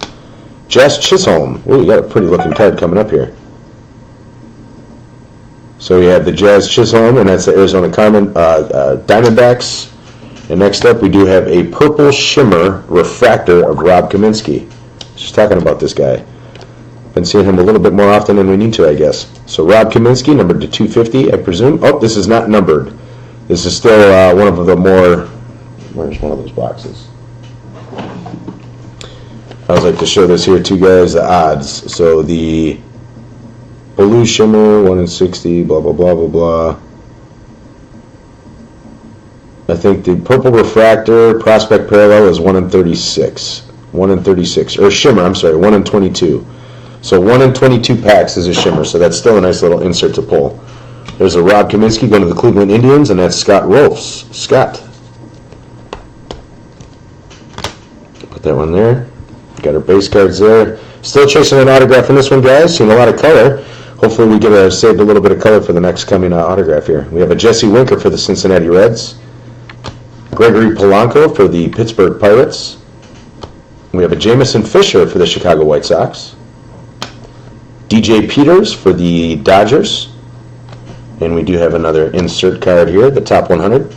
Jazz Chisholm. Ooh, we got a pretty looking card coming up here. So we have the Jazz Chisholm, and that's the Arizona Diamondbacks. And next up, we do have a Purple Shimmer Refractor of Rob Kaminsky. Just talking about this guy. Been seeing him a little bit more often than we need to, I guess. So Rob Kaminsky, numbered to 250, I presume. Oh, this is not numbered. This is still one of the more... Where's one of those boxes? I would like to show this here too, guys, the odds. So the Blue Shimmer, 1 in 60, blah, blah, blah, blah, blah. I think the Purple Refractor Prospect Parallel is 1 in 36. 1 in 36. Or Shimmer, I'm sorry, 1 in 22. So 1 in 22 packs is a Shimmer, so that's still a nice little insert to pull. There's a Rob Kaminsky going to the Cleveland Indians, and that's Scott Rolfs. Scott. Put that one there. Got our base cards there. Still chasing an autograph in this one, guys. Seeing a lot of color. Hopefully we get saved a little bit of color for the next coming autograph here. We have a Jesse Winker for the Cincinnati Reds. Gregory Polanco for the Pittsburgh Pirates. We have a Jamison Fisher for the Chicago White Sox. DJ Peters for the Dodgers. And we do have another insert card here, the Top 100.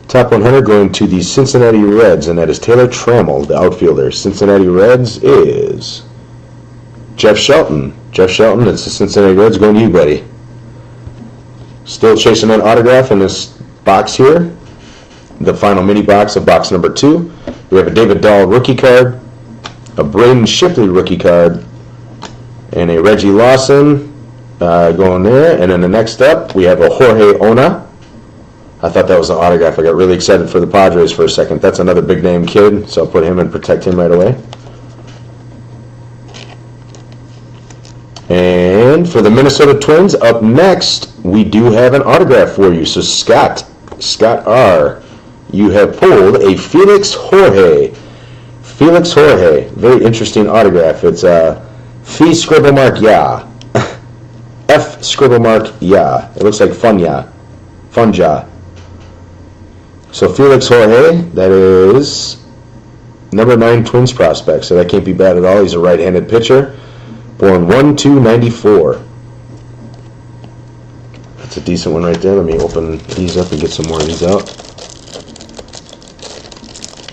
Top 100 going to the Cincinnati Reds, and that is Taylor Trammell, the outfielder. Cincinnati Reds is Jeff Shelton. Jeff Shelton, it's the Cincinnati Reds, going to you, buddy. Still chasing an autograph in this box here. The final mini box of box number 2. We have a David Dahl rookie card, a Braden Shipley rookie card, and a Reggie Lawson going there. And then the next up, we have a Jorge Ona. I thought that was an autograph. I got really excited for the Padres for a second. That's another big name kid, so I'll put him and protect him right away. And for the Minnesota Twins, up next, we do have an autograph for you. So Scott R., you have pulled a Felix Jorge. Felix Jorge, very interesting autograph. It's Fee scribble mark Ya. F scribble mark Ya. It looks like Funja. So Felix Jorge, that is number 9 Twins prospect, so that can't be bad at all. He's a right-handed pitcher, born 1/2/94. That's a decent one right there. Let me open these up and get some more of these out.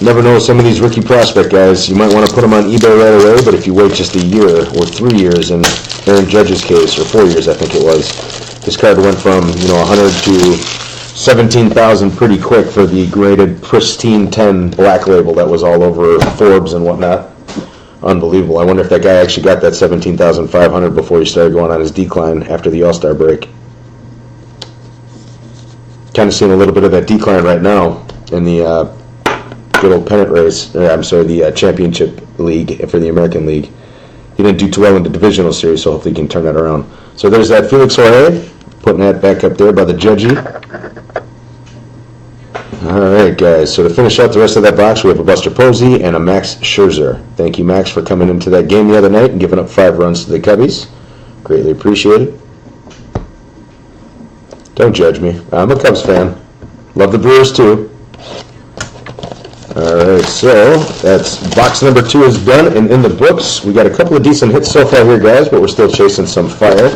Never know some of these rookie prospect guys. You might want to put them on eBay right away, but if you wait just a year or 3 years in Aaron Judge's case, or 4 years I think it was, this card went from 100 to 17,000 pretty quick for the graded pristine 10 black label that was all over Forbes and whatnot. Unbelievable. I wonder if that guy actually got that 17,500 before he started going on his decline after the All-Star break. Kind of seeing a little bit of that decline right now in the good old pennant race. I'm sorry, the championship league for the American League. He didn't do too well in the divisional series, so hopefully he can turn that around. So there's that Felix Jorge. putting that back up there by the judgy. Alright guys, so to finish out the rest of that box, we have a Buster Posey and a Max Scherzer. Thank you, Max, for coming into that game the other night and giving up 5 runs to the Cubbies. Greatly appreciated. Don't judge me. I'm a Cubs fan. Love the Brewers too. Alright, so that's box number 2 is done and in the books. We got a couple of decent hits so far here, guys, but we're still chasing some fire.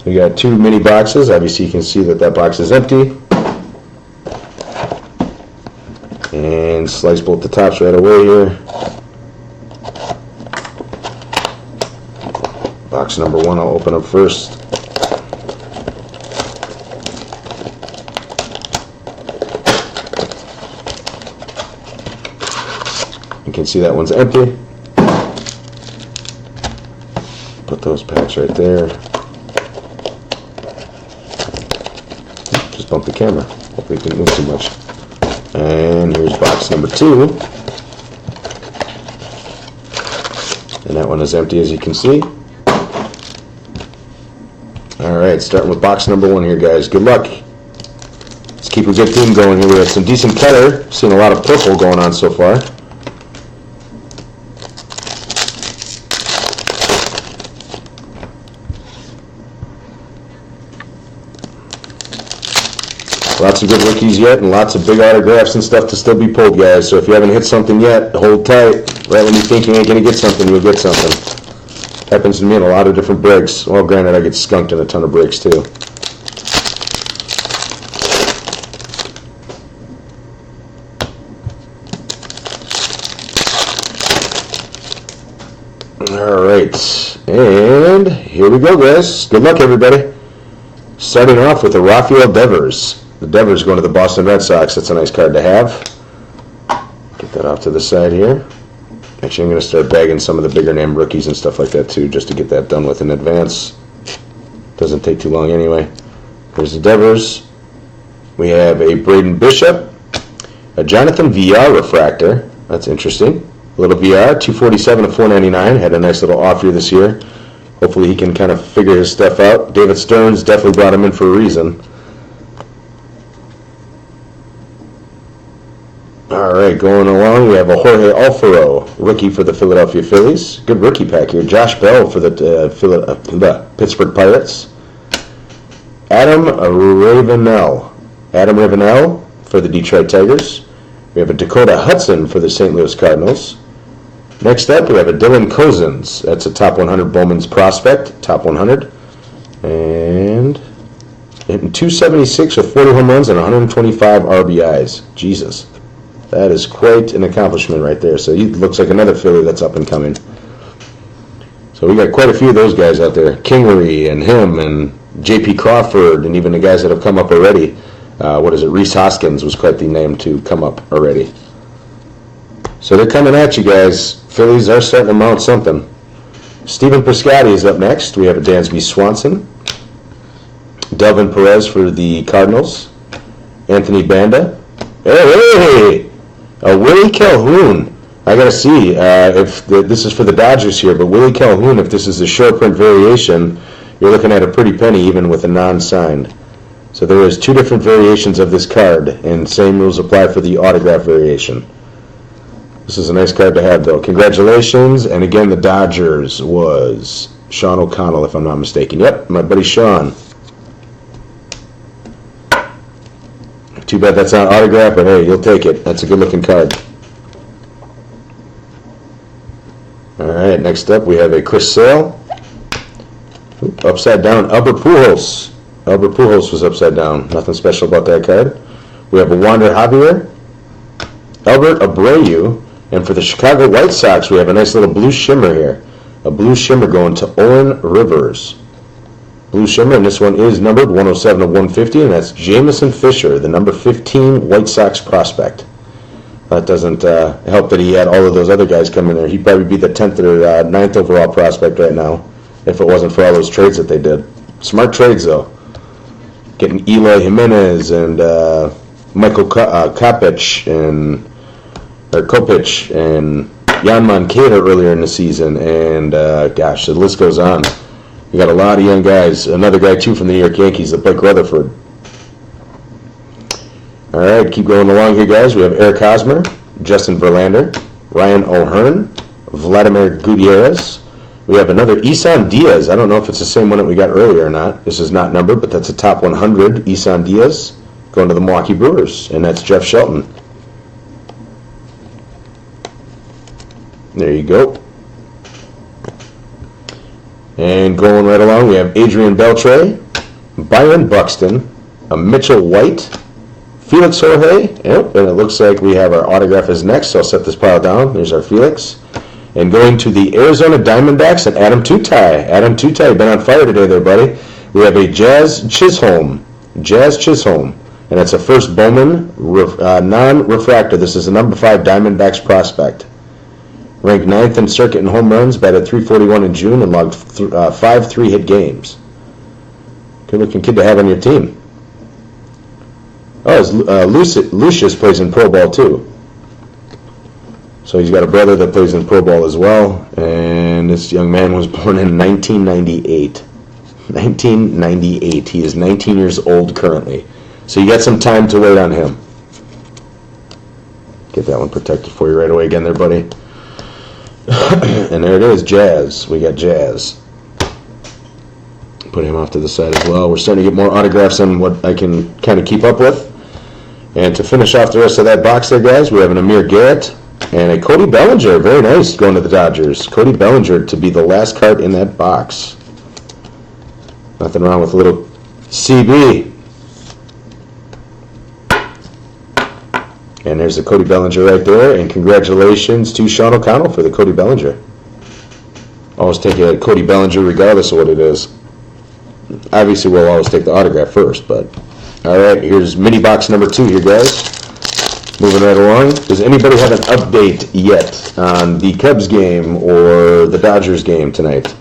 We got 2 mini boxes. Obviously, you can see that that box is empty. And slice both the tops right away here. Box number 1 I'll open up first. You can see that one's empty. Put those packs right there. Just bump the camera. Hopefully it didn't move too much. And here's box number 2. And that one is empty, as you can see. Alright, starting with box number 1 here, guys. Good luck. Let's keep a good theme going here. We have some decent color. Seen a lot of purple going on so far. Lots of good rookies yet, and lots of big autographs and stuff to still be pulled, guys. So if you haven't hit something yet, hold tight. Right when you think you ain't going to get something, you'll get something. Happens to me in a lot of different breaks. Well, granted, I get skunked in a ton of breaks, too. Alright, and here we go, guys. Good luck, everybody. Starting off with the Rafael Devers. The Devers going to the Boston Red Sox. That's a nice card to have. Get that off to the side here. Actually, I'm going to start bagging some of the bigger name rookies and stuff like that too, just to get that done with in advance. Doesn't take too long anyway. Here's the Devers. We have a Braden Bishop, a Jonathan VR refractor. That's interesting. A little VR, 247 to 499. Had a nice little off year this year. Hopefully he can kind of figure his stuff out. David Stearns definitely brought him in for a reason. Alright, going along, we have a Jorge Alfaro, rookie for the Philadelphia Phillies. Good rookie pack here. Josh Bell for the Pittsburgh Pirates. Adam Ravenel for the Detroit Tigers. We have a Dakota Hudson for the St. Louis Cardinals. Next up, we have a Dylan Cozens. That's a top 100 Bowman's prospect, top 100. And hitting 276 with 40 home runs and 125 RBIs. Jesus. That is quite an accomplishment right there. So he looks like another Philly that's up and coming. So we got quite a few of those guys out there. Kingery and him and J.P. Crawford and even the guys that have come up already. Reese Hoskins was quite the name to come up already. So they're coming at you guys. Phillies are starting to mount something. Steven Piscotty is up next. We have a Dansby Swanson. Delvin Perez for the Cardinals. Anthony Banda. Hey! Willie Calhoun. I gotta see if this is for the Dodgers here, but Willie Calhoun, if this is a short print variation, you're looking at a pretty penny even with a non-signed. So there is 2 different variations of this card, and same rules apply for the autograph variation. This is a nice card to have, though. Congratulations, and again, the Dodgers was Sean O'Connell, if I'm not mistaken. Yep, my buddy Sean. Too bad that's not autographed, but hey, you'll take it. That's a good-looking card. All right, next up we have a Chris Sale. Upside down, Albert Pujols. Albert Pujols was upside down. Nothing special about that card. We have a Wander Javier. Albert Abreu. And for the Chicago White Sox, we have a nice little blue shimmer here. A blue shimmer going to Owen Rivers. Blue shimmer, and this one is numbered 107 of 150, and that's Jamison Fisher, the number 15 White Sox prospect. That doesn't help that he had all of those other guys come in there. He'd probably be the 10th or 9th overall prospect right now if it wasn't for all those trades that they did. Smart trades, though. Getting Eloy Jimenez and Michael Kopech and Jan Moncada earlier in the season, and gosh, the list goes on. We got a lot of young guys. Another guy, too, from the New York Yankees, Blake Rutherford. All right, keep going along here, guys. We have Eric Hosmer, Justin Verlander, Ryan O'Hearn, Vladimir Gutierrez. We have another Isan Diaz. I don't know if it's the same one that we got earlier or not. This is not numbered, but that's a top 100. Isan Diaz going to the Milwaukee Brewers, and that's Jeff Shelton. There you go. And going right along, we have Adrian Beltre, Byron Buxton, a Mitchell White, Felix Jorge. Yep, and it looks like we have our autograph is next, so I'll set this pile down. There's our Felix. And going to the Arizona Diamondbacks and Adam Tutai. Adam Tutai, been on fire today there, buddy. We have a Jazz Chisholm. And that's a first Bowman non-refractor. This is a number 5 Diamondbacks prospect. Ranked 9th in circuit in home runs, batted .341 in June, and logged 5 3-hit games. Good-looking kid to have on your team. Oh, Lucius plays in Pro Ball, too. So he's got a brother that plays in Pro Ball as well, and this young man was born in 1998. 1998. He is 19 years old currently. So you got some time to wait on him. Get that one protected for you right away again there, buddy. And there it is, Jazz. We got Jazz. Put him off to the side as well. We're starting to get more autographs on what I can kind of keep up with. And to finish off the rest of that box there, guys, we have an Amir Garrett and a Cody Bellinger. Very nice, going to the Dodgers. Cody Bellinger to be the last card in that box. Nothing wrong with a little CB. And there's the Cody Bellinger right there. And congratulations to Sean O'Connell for the Cody Bellinger. Always take a Cody Bellinger regardless of what it is. Obviously, we'll always take the autograph first, but... All right, here's mini box number 2 here, guys. Moving right along. Does anybody have an update yet on the Cubs game or the Dodgers game tonight?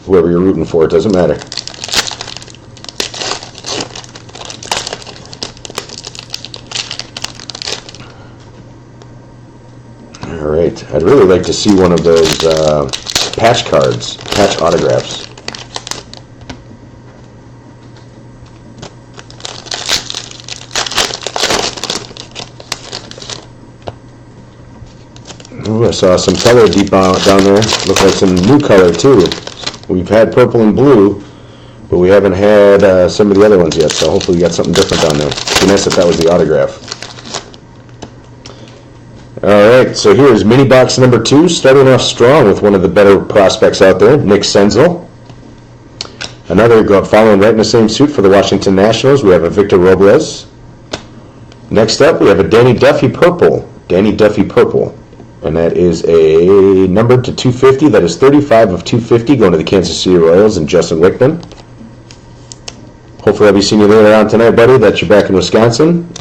Whoever you're rooting for, it doesn't matter. All right, I'd really like to see one of those patch cards, patch autographs. Ooh, I saw some color deep down there. Looks like some new color too. We've had purple and blue, but we haven't had some of the other ones yet, so hopefully we got something different down there. It'd be nice if that was the autograph. Alright, so here's mini box number 2, starting off strong with one of the better prospects out there, Nick Senzel. Another following right in the same suit for the Washington Nationals, we have a Victor Robles. Next up, we have a Danny Duffy Purple. Danny Duffy Purple. And that is a number to 250. That is 35 of 250 going to the Kansas City Royals and Justin Wickman. Hopefully I'll be seeing you later on tonight, buddy, that you're back in Wisconsin.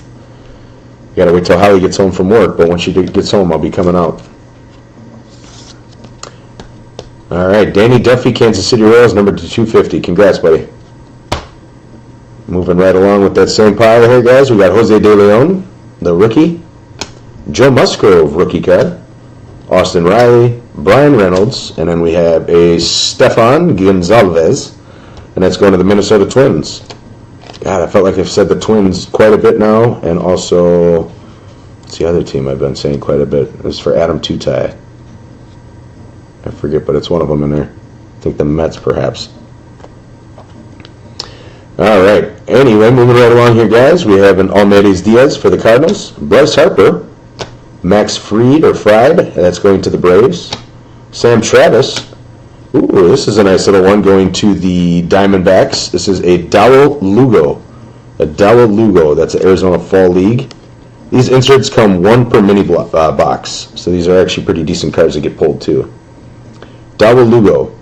You got to wait till Holly gets home from work, but once she gets home, I'll be coming out. All right, Danny Duffy, Kansas City Royals, number to 250. Congrats, buddy. Moving right along with that same pile here, guys. We got Jose De Leon, the rookie. Joe Musgrove, rookie card. Austin Riley, Brian Reynolds, and then we have a Stefan Gonzalez, and that's going to the Minnesota Twins. God, I felt like I've said the Twins quite a bit now, and also, what's the other team I've been saying quite a bit? It's for Adam Tutai. I forget, but it's one of them in there. I think the Mets, perhaps. All right. Anyway, moving right along here, guys, we have an Almeida Diaz for the Cardinals, Bryce Harper, Max Fried, that's going to the Braves. Sam Travis. Ooh, this is a nice little one going to the Diamondbacks. This is a Dowell Lugo. That's an Arizona Fall League. These inserts come 1 per mini box. So these are actually pretty decent cards to get pulled too. Dowell Lugo.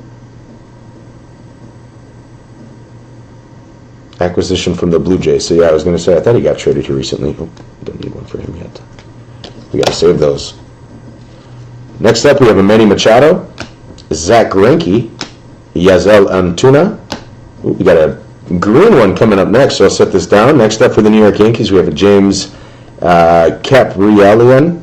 Acquisition from the Blue Jays. So yeah, I was going to say, I thought he got traded here recently. Oh, don't need one for him yet. We got to save those. Next up, we have a Manny Machado, Zach Greinke, Yazel Antuna. Ooh, we got a green one coming up next, so I'll set this down. Next up for the New York Yankees, we have a James Kaprielian.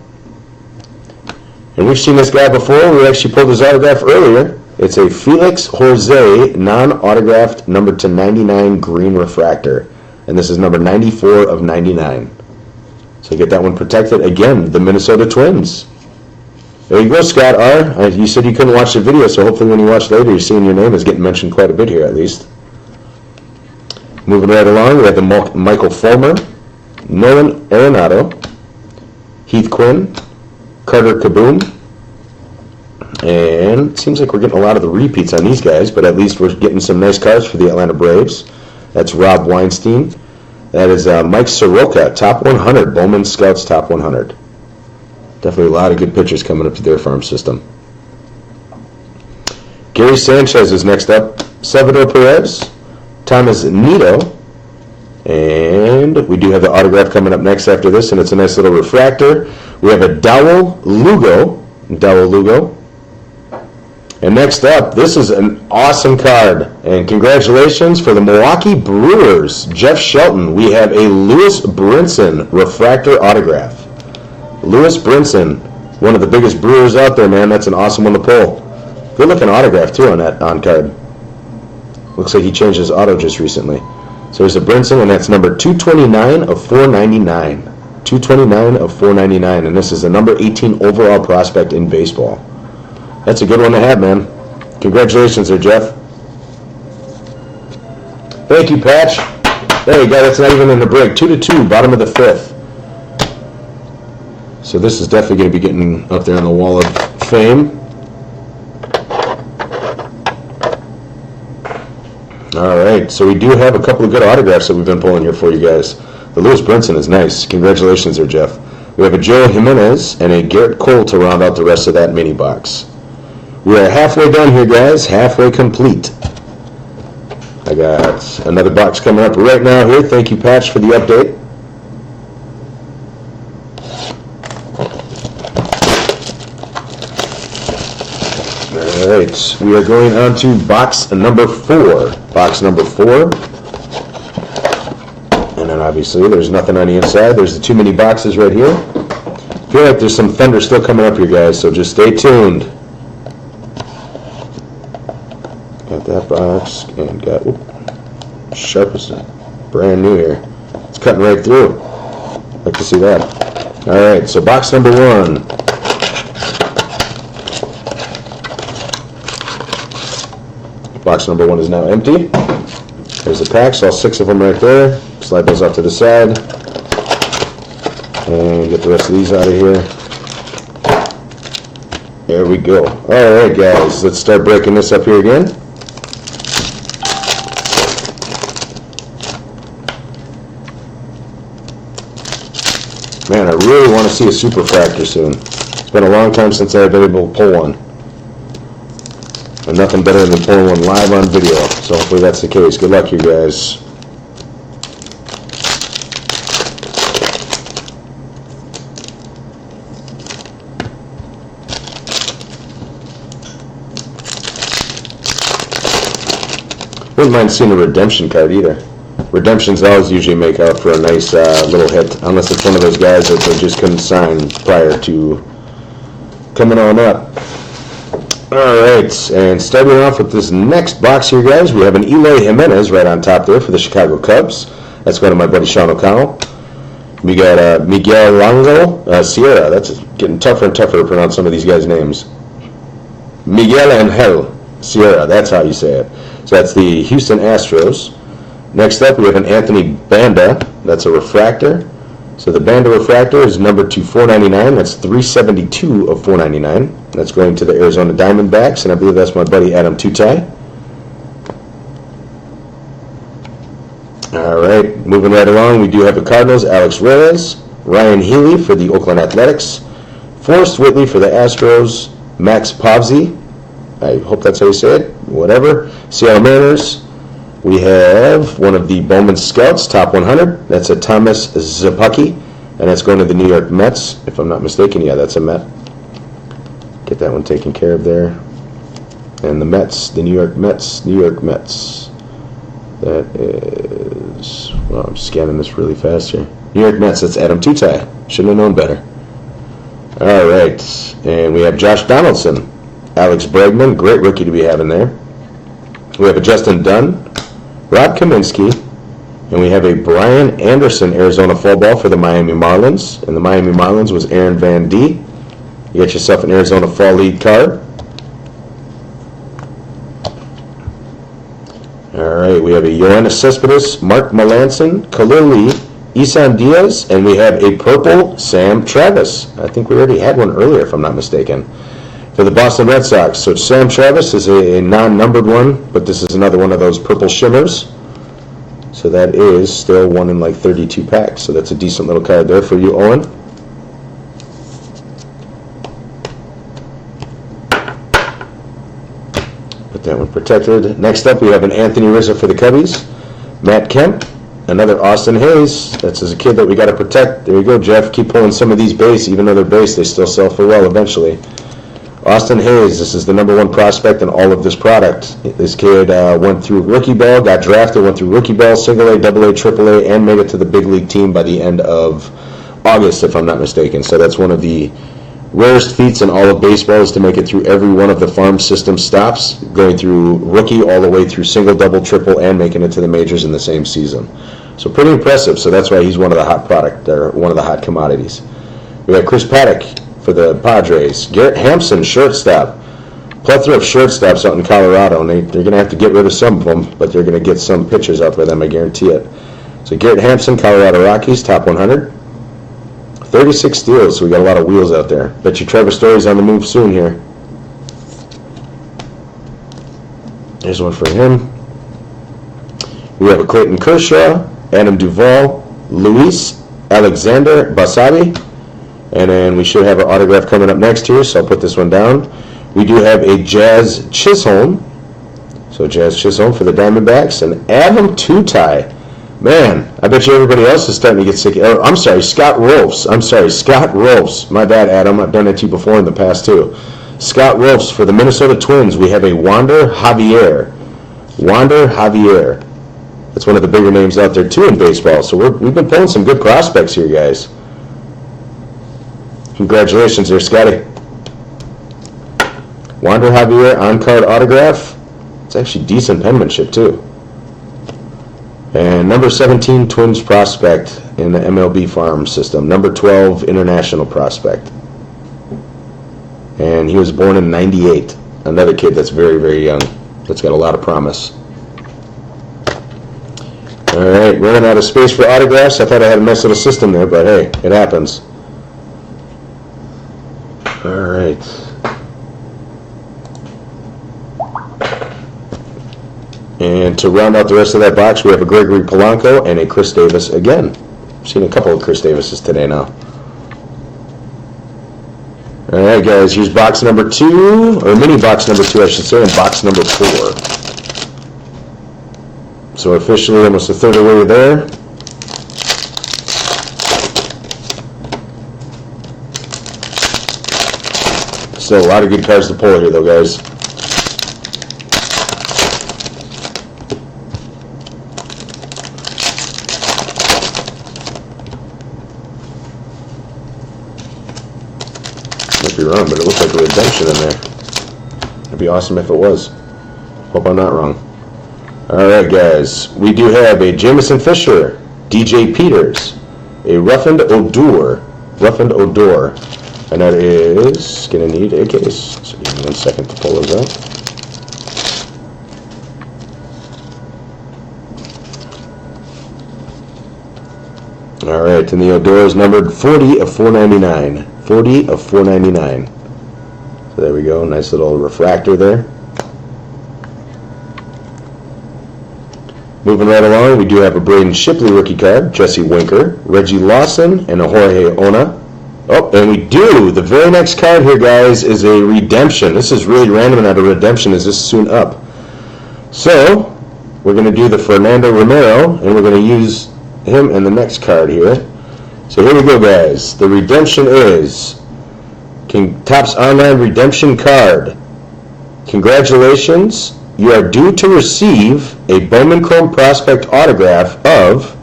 And we've seen this guy before. We actually pulled his autograph earlier. It's a Felix Jose non-autographed numbered to 99 green refractor. And this is number 94 of 99. So get that one protected. Again, the Minnesota Twins. There you go, Scott R. You said you couldn't watch the video, so hopefully when you watch later, you're seeing your name is getting mentioned quite a bit here, at least. Moving right along, we have the Michael Fulmer, Nolan Arenado, Heath Quinn, Carter Kaboom, and it seems like we're getting a lot of the repeats on these guys, but at least we're getting some nice cards for the Atlanta Braves. That's Rob Weinstein. That is Mike Soroka, top 100, Bowman Scouts top 100. Definitely a lot of good pitchers coming up to their farm system. Gary Sanchez is next up. Salvador Perez, Thomas Nido, and we do have the autograph coming up next after this, and it's a nice little refractor. We have a Dowell Lugo. And next up, this is an awesome card, and congratulations for the Milwaukee Brewers, Jeff Shelton. We have a Lewis Brinson refractor autograph. Lewis Brinson, one of the biggest brewers out there, man. That's an awesome one to pull. Good looking autograph too on that card. Looks like he changed his auto just recently. So there's a Brinson, and that's number 229 of 499. 229 of 499, and this is the number 18 overall prospect in baseball. That's a good one to have, man. Congratulations there, Jeff. Thank you, Patch. There you go. That's not even in the break. 2-2, bottom of the 5th. So this is definitely going to be getting up there on the wall of fame. All right, so we do have a couple of good autographs that we've been pulling here for you guys. The Lewis Brinson is nice. Congratulations there, Jeff. We have a Joe Jimenez and a Garrett Cole to round out the rest of that mini box. We are halfway done here, guys. Halfway complete. I got another box coming up right now here. Thank you, Patch, for the update. All right, we are going on to box number 4. Box number 4. And then obviously there's nothing on the inside. There's the 2 mini boxes right here. I feel like there's some thunder still coming up here, guys, so just stay tuned. Got that box and got sharp as brand new here. It's cutting right through. Like to see that. All right, so box number 1. Box number 1 is now empty. There's the packs, all 6 of them right there. Slide those off to the side. And get the rest of these out of here. There we go. Alright, guys, let's start breaking this up here again. Man, I really want to see a superfractor soon. It's been a long time since I've been able to pull one. And nothing better than pulling one live on video. So hopefully that's the case. Good luck, you guys. Wouldn't mind seeing a redemption card either. Redemptions always usually make out for a nice little hit, unless it's one of those guys that they just couldn't sign prior to coming on up. Alright, and starting off with this next box here, guys, we have an Eloy Jimenez right on top there for the Chicago Cubs. That's going to my buddy Sean O'Connell. We got Miguel Lango Sierra. That's getting tougher and tougher to pronounce some of these guys' names. Miguel Angel Sierra, that's how you say it. So that's the Houston Astros. Next up, we have an Anthony Banda. That's a refractor. So the Banda refractor is number 499. That's 372 of 499. That's going to the Arizona Diamondbacks, and I believe that's my buddy Adam Tutai. All right, moving right along, we do have the Cardinals, Alex Reyes, Ryan Healy for the Oakland Athletics, Forrest Whitley for the Astros, Max Pavzi, I hope that's how you say it, whatever, Seattle Mariners. We have one of the Bowman Scouts, top 100. That's a Thomas Zapacki, and that's going to the New York Mets, if I'm not mistaken. Yeah, that's a Met. Get that one taken care of there. And the Mets, the New York Mets, New York Mets. That is, well, I'm scanning this really fast here. New York Mets, that's Adam Tutai. Shouldn't have known better. All right, and we have Josh Donaldson. Alex Bregman, great rookie to be having there. We have a Justin Dunn, Rob Kaminsky, and we have a Brian Anderson Arizona fall ball for the Miami Marlins. And the Miami Marlins was Aaron Van D. You get yourself an Arizona Fall League card. All right, we have a Yoenis Cespedes, Mark Melanson, Khalil Lee, Isan Diaz, and we have a purple Sam Travis. I think we already had one earlier, if I'm not mistaken, for the Boston Red Sox. So Sam Travis is a non-numbered one, but this is another one of those purple shimmers. So that is still one in like 32 packs. So that's a decent little card there for you, Owen. Put that one protected. Next up, we have an Anthony Rizzo for the Cubbies. Matt Kemp. Another Austin Hayes. That's as a kid that we got to protect. There you go, Jeff. Keep pulling some of these base. Even though they're base, they still sell for well eventually. Austin Hayes, this is the #1 prospect in all of this product. This kid went through rookie ball, got drafted, went through rookie ball, single A, double A, triple A, and made it to the big league team by the end of August, if I'm not mistaken. So that's one of the rarest feats in all of baseball, is to make it through every one of the farm system stops, going through rookie all the way through single, double, triple, and making it to the majors in the same season. So pretty impressive. So that's why he's one of the hot product, or one of the hot commodities. We got Chris Paddock for the Padres. Garrett Hampson, shortstop. Plethora of shortstops out in Colorado, and they're going to have to get rid of some of them, but they're going to get some pitchers out for them, I guarantee it. So Garrett Hampson, Colorado Rockies, top 100. 36 steals, so we got a lot of wheels out there. Bet you Trevor Story's on the move soon here. Here's one for him. We have a Clayton Kershaw, Adam Duvall, Luis Alexander Basabi, and then we should have our autograph coming up next here, so I'll put this one down. We do have a Jazz Chisholm, so Jazz Chisholm for the Diamondbacks, and Adam Tutai. Man, I bet you everybody else is starting to get sick. Oh, I'm sorry, Scott Rolfs. Scott Rolfs. My bad, Adam. I've done it to you before in the past, too. Scott Rolfs for the Minnesota Twins. We have a Wander Javier. Wander Javier. That's one of the bigger names out there, too, in baseball. So we've been pulling some good prospects here, guys. Congratulations there, Scotty. Wander Javier on-card autograph. It's actually decent penmanship, too. And number 17 Twins prospect in the MLB farm system. Number 12 international prospect. And he was born in '98. Another kid that's very, very young. That's got a lot of promise. All right, running out of space for autographs. I thought I had a nice little system there, but hey, it happens. All right. And to round out the rest of that box, we have a Gregory Polanco and a Chris Davis again. I've seen a couple of Chris Davises today now. All right, guys, here's box number 2, or mini box number 2, I should say, and box number 4. So officially almost a third of the way there. Still a lot of good cards to pull here, though, guys. Might be wrong, but it looks like a redemption in there. It'd be awesome if it was. Hope I'm not wrong. Alright, guys. We do have a Jamison Fisher, DJ Peters, a Roughened Odor, and that is going to need a case. So give me 1 second to pull those out. Alright, and the Odor is numbered 40 of 499. 40 of 499. So there we go. Nice little refractor there. Moving right along, we do have a Braden Shipley rookie card, Jesse Winker, Reggie Lawson, and a Jorge Ona. Oh, and we do. The very next card here, guys, is a redemption. This is really random, and a redemption is this soon up. So, we're going to do the Fernando Romero, and we're going to use him in the next card here. So here we go, guys. The redemption is Topps Online Redemption Card. Congratulations. You are due to receive a Bowman Chrome prospect autograph of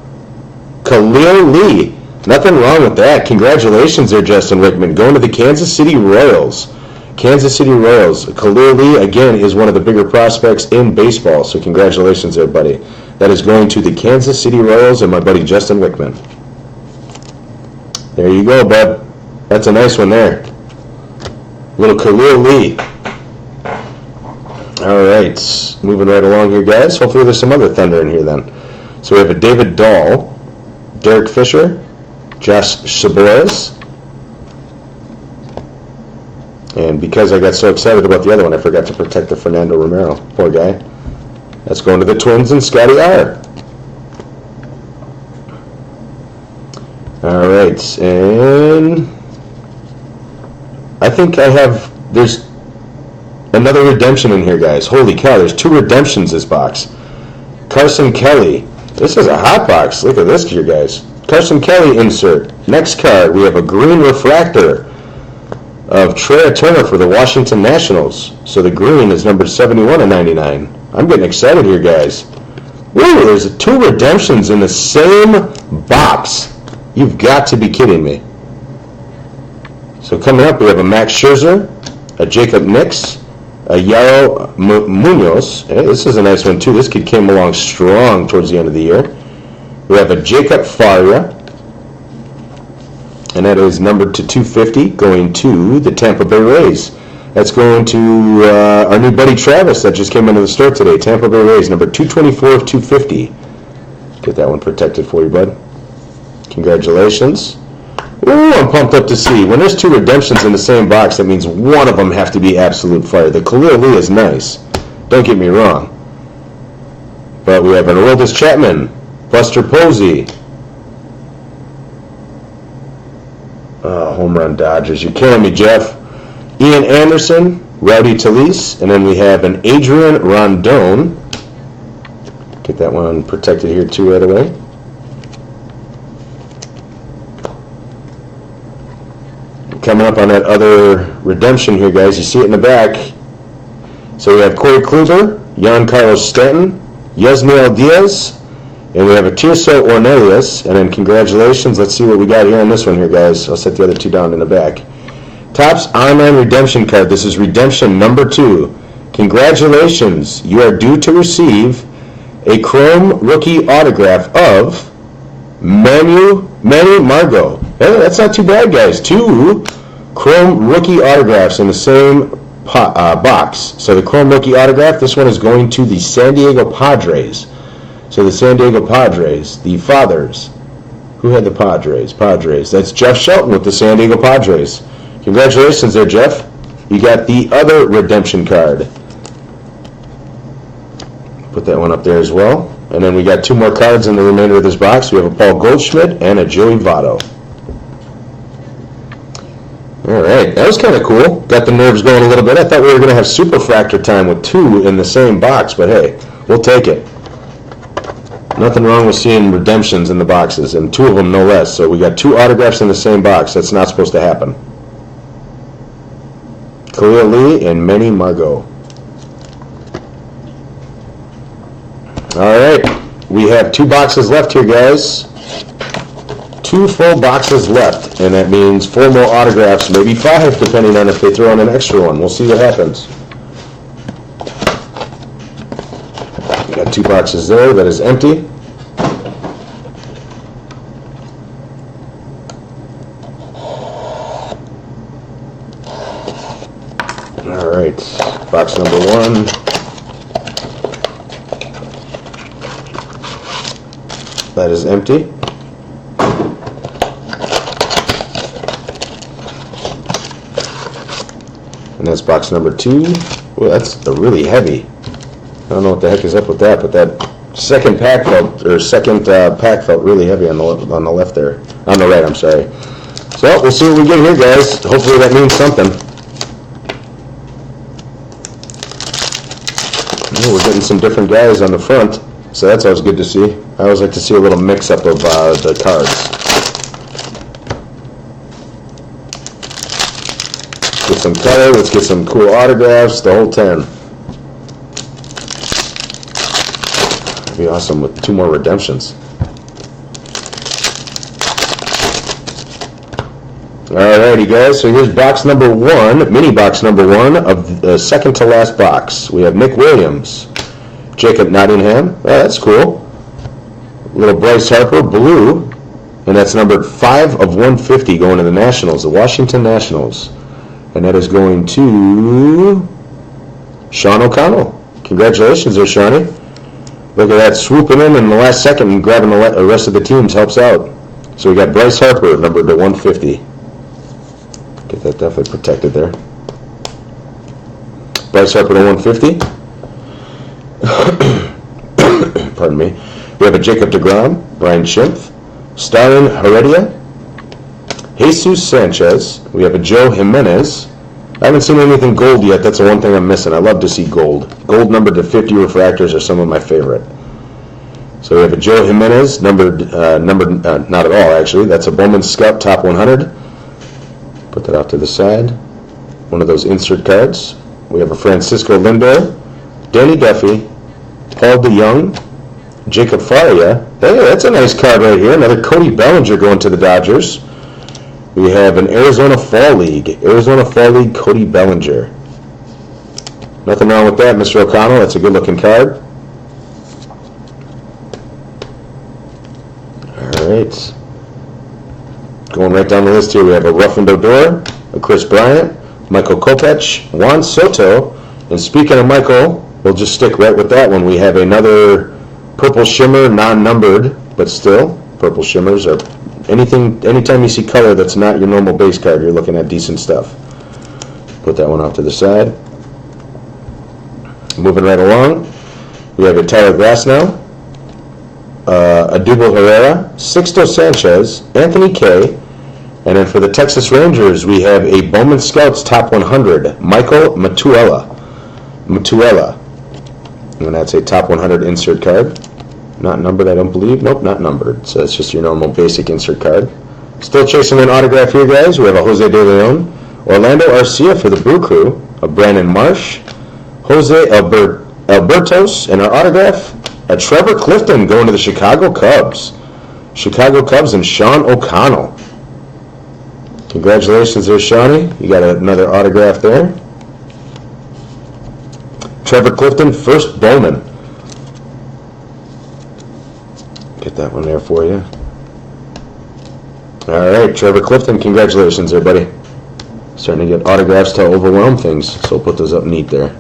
Khalil Lee. Nothing wrong with that. Congratulations there, Justin Rickman. Going to the Kansas City Royals. Kansas City Royals. Khalil Lee, again, is one of the bigger prospects in baseball, so congratulations there, buddy. That is going to the Kansas City Royals and my buddy Justin Wickman. There you go, bud. That's a nice one there. Little Khalil Lee. All right, moving right along here, guys. Hopefully there's some other thunder in here then. So we have a David Dahl, Derek Fisher, Josh Saboris. And because I got so excited about the other one, I forgot to protect the Fernando Romero. Poor guy. That's going to the Twins and Scotty R. All right, and I think there's another redemption in here, guys. Holy cow, there's 2 redemptions this box. Carson Kelly. This is a hot box. Look at this here, guys. Carson Kelly insert. Next card, we have a green refractor of Trey Turner for the Washington Nationals. So the green is number 71/99. I'm getting excited here, guys. Woo, there's 2 redemptions in the same box. You've got to be kidding me. So coming up, we have a Max Scherzer, a Jacob Nix, a Yaro Munoz. Hey, this is a nice one, too. This kid came along strong towards the end of the year. We have a Jacob Faria, and that is numbered to 250, going to the Tampa Bay Rays. That's going to our new buddy Travis that just came into the store today. Tampa Bay Rays, number 224 of 250. Get that one protected for you, bud. Congratulations. Ooh, I'm pumped up to see. When there's 2 redemptions in the same box, that means one of them have to be absolute fire. The Khalil Lee is nice. Don't get me wrong. But we have an Aroldis Chapman, Buster Posey. Home run Dodgers. You're killing me, Jeff. Ian Anderson, Rowdy Talese, and then we have an Adrian Rondon. Get that one protected here too right away. Coming up on that other redemption here, guys. You see it in the back. So we have Corey Kluber, Giancarlo Stanton, Yasniel Diaz, and we have a Tirso Ornelas. And then congratulations. Let's see what we got here on this one here, guys. I'll set the other 2 down in the back. Topps Online Redemption Card. This is redemption number 2. Congratulations. You are due to receive a Chrome rookie autograph of Manny Margot. Hey, that's not too bad, guys. 2 Chrome rookie autographs in the same box. So the Chrome rookie autograph, this one is going to the San Diego Padres. So the San Diego Padres, the fathers. Who had the Padres? Padres. That's Jeff Shelton with the San Diego Padres. Congratulations there, Jeff. You got the other redemption card. Put that one up there as well. And then we got 2 more cards in the remainder of this box. We have a Paul Goldschmidt and a Joey Votto. All right, that was kind of cool. Got the nerves going a little bit. I thought we were going to have Superfractor time with 2 in the same box, but hey, we'll take it. Nothing wrong with seeing redemptions in the boxes, and 2 of them no less. So we got 2 autographs in the same box. That's not supposed to happen. Khalil Lee and Manny Margot. All right, we have 2 boxes left here, guys. 2 full boxes left, and that means 4 more autographs, maybe 5, depending on if they throw in an extra one. We'll see what happens. We got 2 boxes there. That is empty. All right, box number 1. That is empty. And that's box number 2. Well, that's really heavy. I don't know what the heck is up with that, but that second pack felt really heavy on the left there. On the right, I'm sorry. So we'll see what we get here, guys. Hopefully that means something. Oh, we're getting some different guys on the front, so that's always good to see. I always like to see a little mix-up of the cards. Get some color, let's get some cool autographs, the whole 10. That'd be awesome with 2 more redemptions. Alrighty, guys. So here's box number 1, mini box number 1 of the second to last box. We have Nick Williams, Jacob Nottingham. Oh, that's cool. Little Bryce Harper, blue, and that's numbered 5 of 150 going to the Nationals, the Washington Nationals, and that is going to Sean O'Connell. Congratulations there, Shawnee. Look at that, swooping in the last second and grabbing the rest of the teams helps out. So we got Bryce Harper, numbered to 150. Get that definitely protected there. Bryce Harper to 150. Pardon me. We have a Jacob deGrom, Brian Schimpf, Starlin Heredia, Jesus Sanchez. We have a Joe Jimenez. I haven't seen anything gold yet. That's the one thing I'm missing. I love to see gold. Gold numbered to 50 refractors are some of my favorite. So we have a Joe Jimenez, numbered not at all actually. That's a Bowman Scout Top 100. Put that off to the side. One of those insert cards. We have a Francisco Lindor, Danny Duffy, Paul DeYoung, Jacob Faria. Hey, that's a nice card right here. Another Cody Bellinger going to the Dodgers. We have an Arizona Fall League. Arizona Fall League, Cody Bellinger. Nothing wrong with that, Mr. O'Connell. That's a good-looking card. All right. Going right down the list here, we have a Ruffin Odor, a Chris Bryant, Michael Kopech, Juan Soto, and speaking of Michael, we'll just stick right with that one. We have another Purple Shimmer, non-numbered, but still, Purple Shimmers are anytime you see color that's not your normal base card, you're looking at decent stuff. Put that one off to the side. Moving right along, we have a Tyler Glasnow, Odubel Herrera, Sixto Sanchez, Anthony Kay, and then for the Texas Rangers, we have a Bowman Scouts Top 100, Michael Matuella, and that's a Top 100 insert card. Not numbered, I don't believe. Nope, not numbered. So it's just your normal basic insert card. Still chasing an autograph here, guys. We have a Jose De Leon, Orlando Arcia for the Brew Crew, a Brandon Marsh, Jose Albertos, and our autograph, a Trevor Clifton going to the Chicago Cubs. Chicago Cubs and Sean O'Connell. Congratulations there, Shawnee. You got another autograph there. Trevor Clifton, first Bowman. Get that one there for you. All right, Trevor Clifton, congratulations there, buddy. Starting to get autographs to overwhelm things, so we'll put those up neat there.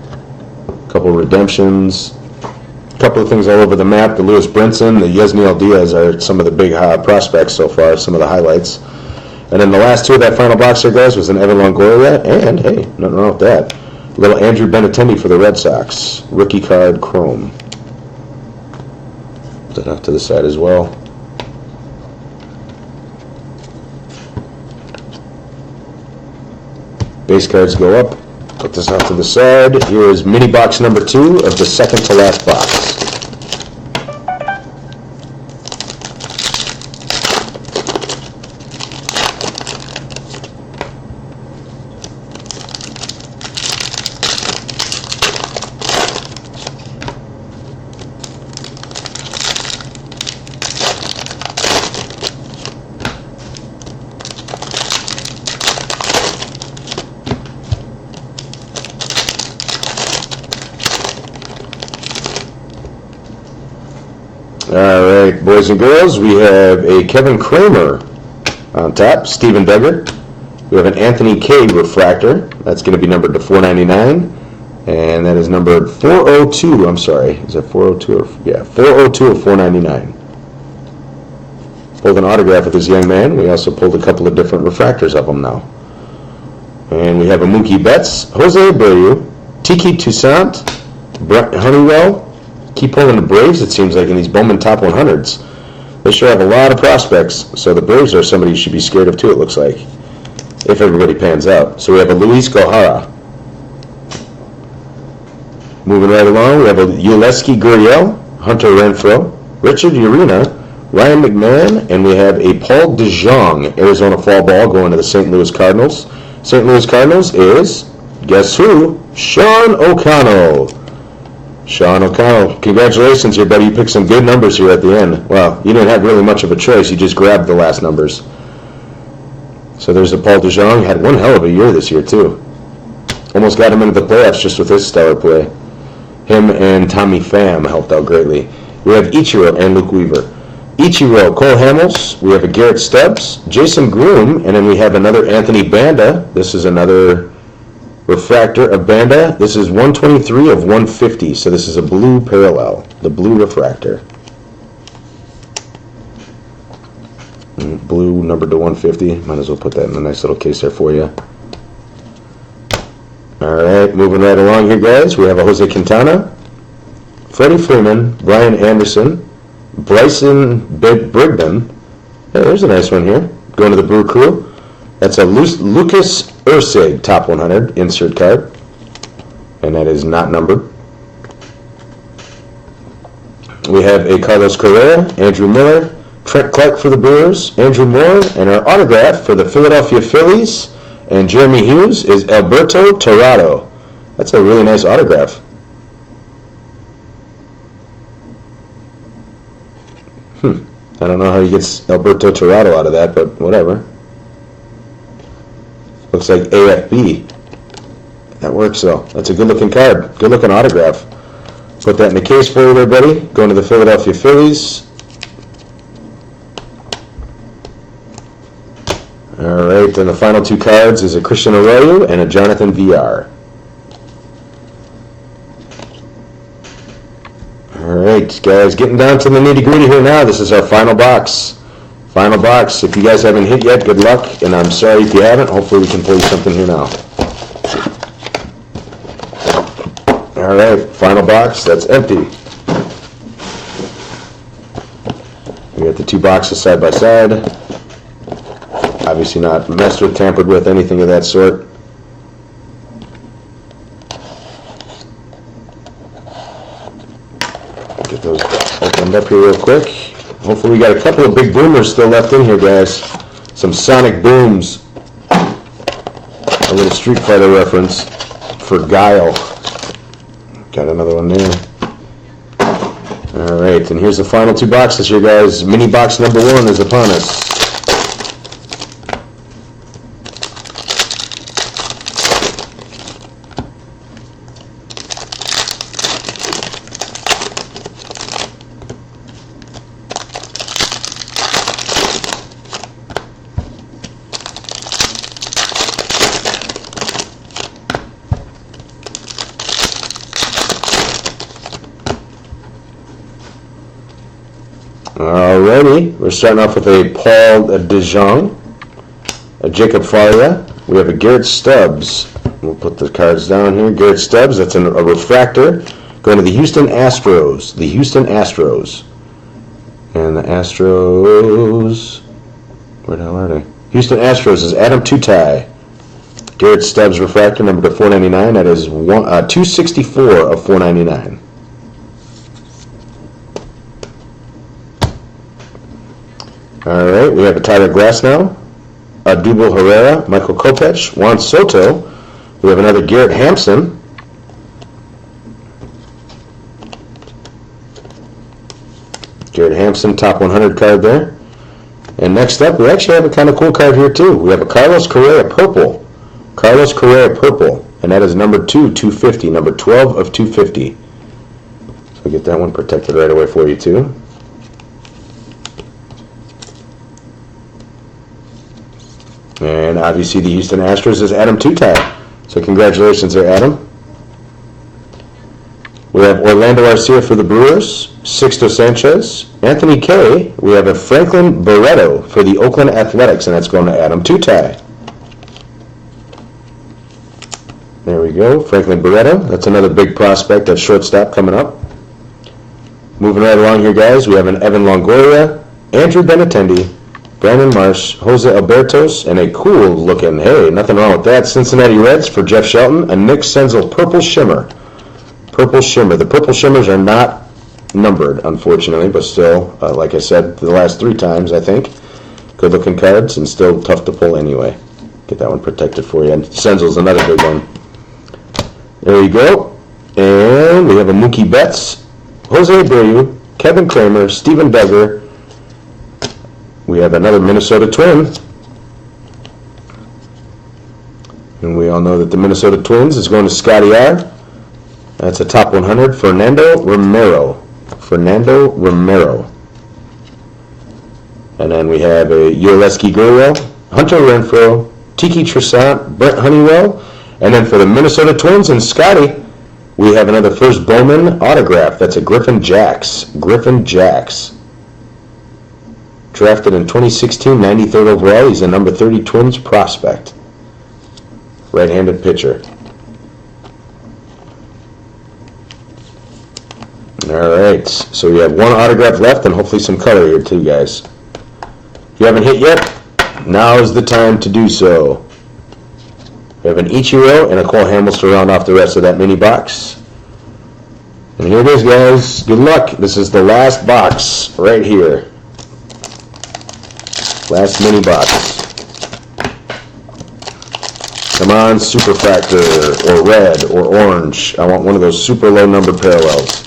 A couple redemptions, a couple of things all over the map. The Lewis Brinson, the Yasniel Diaz are some of the big prospects so far, some of the highlights. And then the last two of that final box there, guys, was an Evan Longoria, and, hey, nothing wrong with that, a little Andrew Benintendi for the Red Sox, rookie card Chrome. Put that off to the side as well. Base cards go up. Put this off to the side. Here is mini box number 2 of the second to last box. All right, boys and girls, we have a Kevin Kramer on top, Steven Duggar. We have an Anthony Kay refractor. That's going to be numbered to 499, and that is numbered 402. I'm sorry, is that 402 or yeah, 402 of 499. Pulled an autograph with this young man. We also pulled a couple of different refractors of him now, and we have a Mookie Betts, Jose Abreu, Tiki Toussaint, Brett Honeywell. Keep pulling the Braves, it seems like, in these Bowman Top 100s. They sure have a lot of prospects, so the Braves are somebody you should be scared of too, it looks like, if everybody pans out. So we have a Luis Gohara. Moving right along, we have a Yulesky Gurriel, Hunter Renfroe, Richard Urena, Ryan McMahon, and we have a Paul DeJong, Arizona Fall Ball, going to the St. Louis Cardinals. St. Louis Cardinals is, guess who? Sean O'Connell. Sean O'Connell, congratulations here, buddy. You picked some good numbers here at the end. Well, you didn't have really much of a choice. You just grabbed the last numbers. So there's a Paul DeJong. Had one hell of a year this year, too. Almost got him into the playoffs just with his stellar play. Him and Tommy Pham helped out greatly. We have Ichiro and Luke Weaver. Ichiro, Cole Hamels. We have a Garrett Stubbs, Jason Groom, and then we have another Anthony Banda. This is another refractor of Banda. This is 123 of 150, so this is a blue parallel, the blue refractor. Blue numbered to 150. Might as well put that in a nice little case there for you. Alright, moving right along here, guys. We have a Jose Quintana, Freddie Freeman, Brian Anderson, Bryson Brigman. Hey, there's a nice one here. Going to the Brew Crew. That's a Lucas Ursig top 100 insert card. And that is not numbered. We have a Carlos Correa, Andrew Miller, Trent Clark for the Brewers, Andrew Moore, and our autograph for the Philadelphia Phillies and Jeremy Hughes is Alberto Torrado. That's a really nice autograph. I don't know how he gets Alberto Torrado out of that, but whatever. Looks like AFB. That works though. That's a good looking card. Good looking autograph. Put that in the case for you there, buddy. Going to the Philadelphia Phillies. Alright, then the final two cards is a Christian Arroyo and a Jonathan VR. Alright, guys, getting down to the nitty-gritty here now. This is our final box. Final box. If you guys haven't hit yet, good luck. And I'm sorry if you haven't. Hopefully we can pull you something here now. Alright, final box. That's empty. We got the two boxes side by side. Obviously not messed with, tampered with, anything of that sort. Get those opened up here real quick. Hopefully we got a couple of big boomers still left in here, guys. Some sonic booms. A little Street Fighter reference for Guile. Got another one there. Alright, and here's the final two boxes here, guys. Mini box number 1 is upon us. Alrighty, we're starting off with a Paul DeJong, a Jacob Faria. We have a Garrett Stubbs. We'll put the cards down here. Garrett Stubbs, that's a refractor. Going to the Houston Astros. The Houston Astros. And the Astros, where the hell are they? Houston Astros is Adam Tutai. Garrett Stubbs refractor, number to 499. That is 264 of 499. Alright, we have a Tyler Glasnow, a Dubal Herrera, Michael Kopech, Juan Soto. We have another Garrett Hampson. Garrett Hampson, top 100 card there. And next up, we actually have a kind of cool card here too. We have a Carlos Correa purple. Carlos Correa purple. And that is number 250, number 12 of 250. So get that one protected right away for you too. And obviously the Houston Astros is Adam Tutai. So congratulations there, Adam. We have Orlando Arcia for the Brewers, Sixto Sanchez, Anthony Kay. We have a Franklin Barreto for the Oakland Athletics, and that's going to Adam Tutai. There we go, Franklin Barreto. That's another big prospect at shortstop coming up. Moving right along here, guys, we have an Evan Longoria, Andrew Benintendi, Brandon Marsh, Jose Albertos, and a cool looking, hey, nothing wrong with that, Cincinnati Reds for Jeff Shelton, a Nick Senzel Purple Shimmer. Purple Shimmer. The Purple Shimmers are not numbered, unfortunately, but still, like I said, the last 3 times, I think. Good looking cards, and still tough to pull anyway. Get that one protected for you. And Senzel's another big one. There you go. And we have a Mookie Betts, Jose Abreu, Kevin Kramer, Steven Duggar. We have another Minnesota Twin. And we all know that the Minnesota Twins is going to Scotty R. That's a top 100. Fernando Romero. Fernando Romero. And then we have a Yoleski Gurriel, Hunter Renfroe, Tiki Toussaint, Brent Honeywell. And then for the Minnesota Twins and Scotty, we have another first Bowman autograph. That's a Griffin Jax. Griffin Jax. Drafted in 2016, 93rd overall. He's a number 30 Twins prospect. Right-handed pitcher. Alright, so we have one autograph left and hopefully some color here too, guys. If you haven't hit yet, now is the time to do so. We have an Ichiro and a Cole Hamels to round off the rest of that mini box. And here it is, guys. Good luck. This is the last box right here. Last mini box. Come on, Superfractor, or red, or orange. I want one of those super low numbered parallels.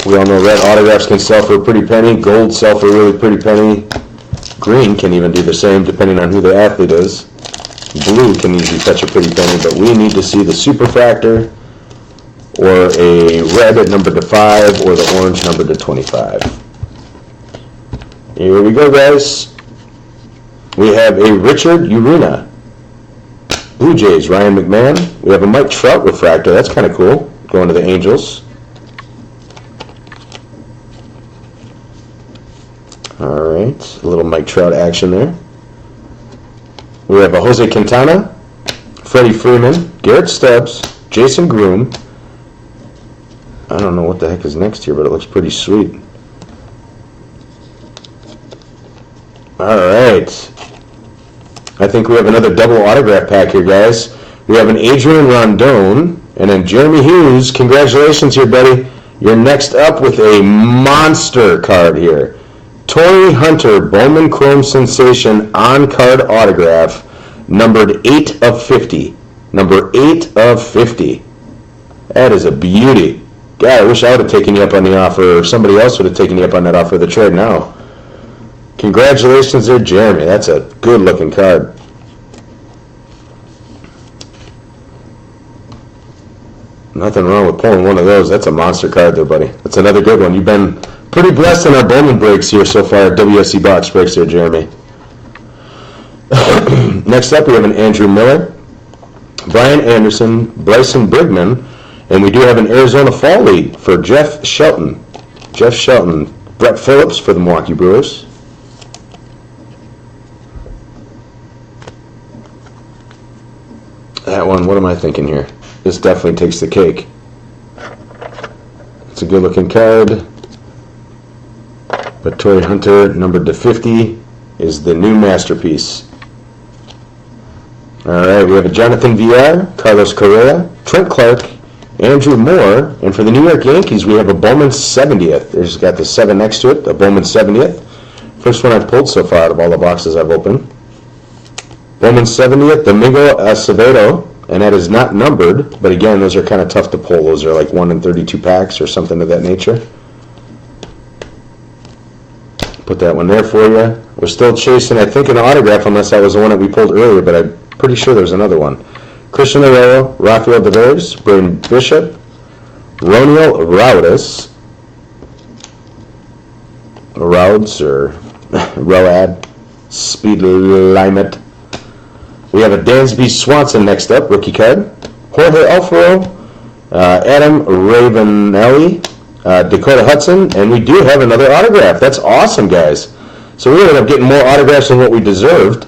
We all know red autographs can sell for a pretty penny. Gold sell for a really pretty penny. Green can even do the same depending on who the athlete is. Blue can usually fetch a pretty penny, but we need to see the Superfractor or a red at number to 5 or the orange number to 25. Here we go, guys. We have a Richard Urena. Blue Jays, Ryan McMahon. We have a Mike Trout refractor. That's kind of cool. Going to the Angels. Alright, a little Mike Trout action there. We have a Jose Quintana, Freddie Freeman, Garrett Stubbs, Jason Groom. I don't know what the heck is next here, but it looks pretty sweet. Alright. I think we have another double autograph pack here, guys. We have an Adrian Rondon, and then Jeremy Hughes. Congratulations here, buddy. You're next up with a monster card here. Torrey Hunter, Bowman Chrome Sensation on-card autograph, numbered 8 of 50. Number 8 of 50. That is a beauty. God, I wish I would have taken you up on the offer, or somebody else would have taken you up on that offer of the trade now. Congratulations there, Jeremy. That's a good-looking card. Nothing wrong with pulling one of those. That's a monster card there, buddy. That's another good one. You've been pretty blessed in our Bowman breaks here so far, WSC box breaks there, Jeremy. Next up, we have an Andrew Miller, Brian Anderson, Bryson Brigman, and we do have an Arizona Fall League for Jeff Shelton. Jeff Shelton. Brett Phillips for the Milwaukee Brewers. That one, what am I thinking here? This definitely takes the cake. It's a good looking card. But Torrey Hunter, numbered to 50, is the new masterpiece. Alright, we have a Jonathan Villar, Carlos Correa, Trent Clark, Andrew Moore, and for the New York Yankees, we have a Bowman 70th. There's got the 7 next to it, a Bowman 70th. First one I've pulled so far out of all the boxes I've opened. Bowman 70th, Domingo Acevedo, and that is not numbered, but again, those are kind of tough to pull. Those are like 1 in 32 packs or something of that nature. Put that one there for you. We're still chasing, I think, an autograph, unless that was the one that we pulled earlier, but I'm pretty sure there's another one. Christian Arroyo, Rafael Devers, Braden Bishop, Roniel Raudes, Rauds, or Road, Speed Limit. We have a Dansby Swanson next up, rookie card. Jorge Alfaro, Adam Ravenelli, Dakota Hudson, and we do have another autograph. That's awesome, guys. So we ended up getting more autographs than what we deserved.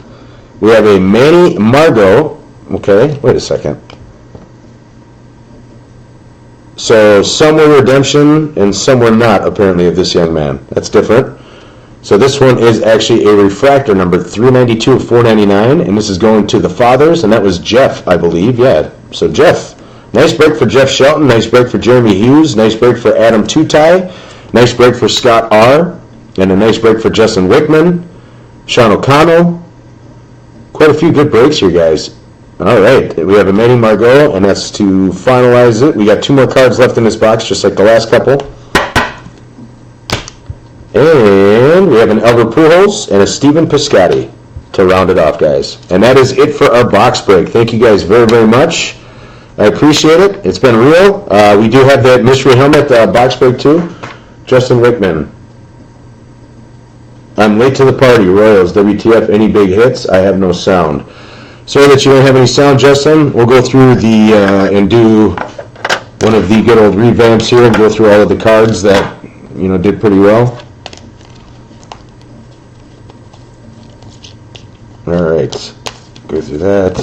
We have a Manny Margot. Okay, wait a second. So some were redemption and some were not, apparently, of this young man. That's different. So this one is actually a refractor, number 392 of 499, and this is going to the Fathers, and that was Jeff, I believe. Yeah, so Jeff. Nice break for Jeff Shelton, nice break for Jeremy Hughes, nice break for Adam Tutai, nice break for Scott R., and a nice break for Justin Wickman, Sean O'Connell. Quite a few good breaks here, guys. All right, we have a Manny Margot, and that's to finalize it. We got 2 more cards left in this box, just like the last couple. And we have an Albert Pujols and a Steven Piscotty to round it off, guys. And that is it for our box break. Thank you guys very, very much. I appreciate it. It's been real. We do have that mystery helmet box break too. Justin Wickman. I'm late to the party. Royals, WTF, any big hits? I have no sound. Sorry that you don't have any sound, Justin. We'll go through the and do one of the good old revamps here and go through all of the cards that did pretty well. All right, go through that,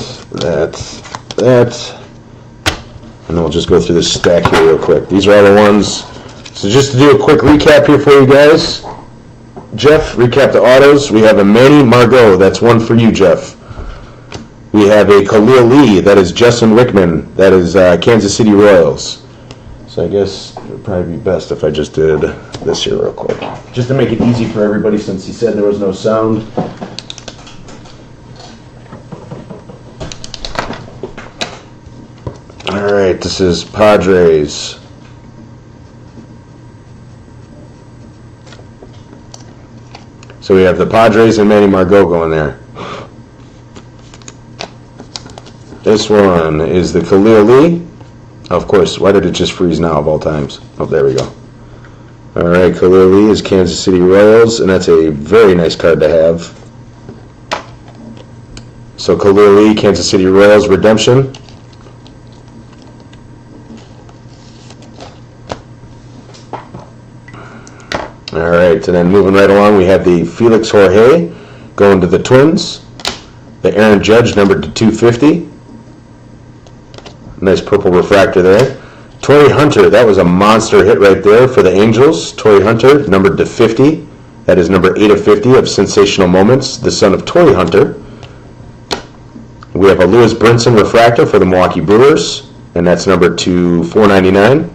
and then we'll just go through this stack here real quick. These are all the ones. So just to do a quick recap here for you guys. Jeff, recap the autos. We have a Manny Margot. That's one for you, Jeff. We have a Khalil Lee. That is Justin Wickman. That is Kansas City Royals. So I guess it would probably be best if I just did this here real quick. Just to make it easy for everybody since he said there was no sound. All right, this is Padres. So we have the Padres and Manny Margot going there. This one is the Khalil Lee. Of course, why did it just freeze now of all times? Oh, there we go. All right, Khalil Lee is Kansas City Royals, and that's a very nice card to have. So Khalil Lee, Kansas City Royals, redemption. All right, and then moving right along, we have the Felix Jorge going to the Twins. The Aaron Judge, numbered to 250. Nice purple refractor there. Torrey Hunter, that was a monster hit right there for the Angels. Torrey Hunter, numbered to 50. That is number 8 of 50 of Sensational Moments, the son of Torrey Hunter. We have a Lewis Brinson refractor for the Milwaukee Brewers, and that's numbered to 499.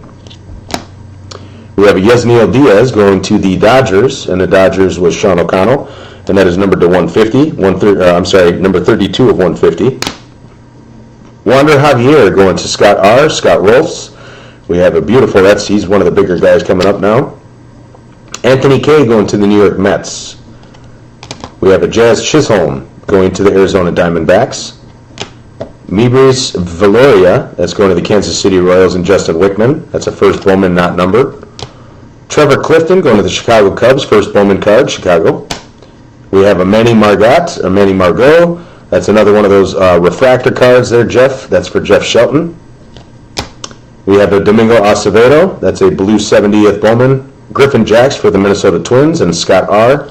We have a Yasniel Diaz going to the Dodgers, and the Dodgers was Sean O'Connell, and that is numbered to 150. Number 32 of 150. Wander Javier going to Scott R. Scott Rolfs. We have a beautiful, he's one of the bigger guys coming up now. Anthony Kay going to the New York Mets. We have a Jazz Chisholm going to the Arizona Diamondbacks. Mibris Valoria, that's going to the Kansas City Royals, and Justin Wickman. That's a first Bowman not numbered. Trevor Clifton going to the Chicago Cubs, first Bowman card, Chicago. We have a Manny Margot. That's another one of those refractor cards there, Jeff. That's for Jeff Shelton. We have a Domingo Acevedo. That's a blue 70th Bowman. Griffin Jacks for the Minnesota Twins, and Scott R.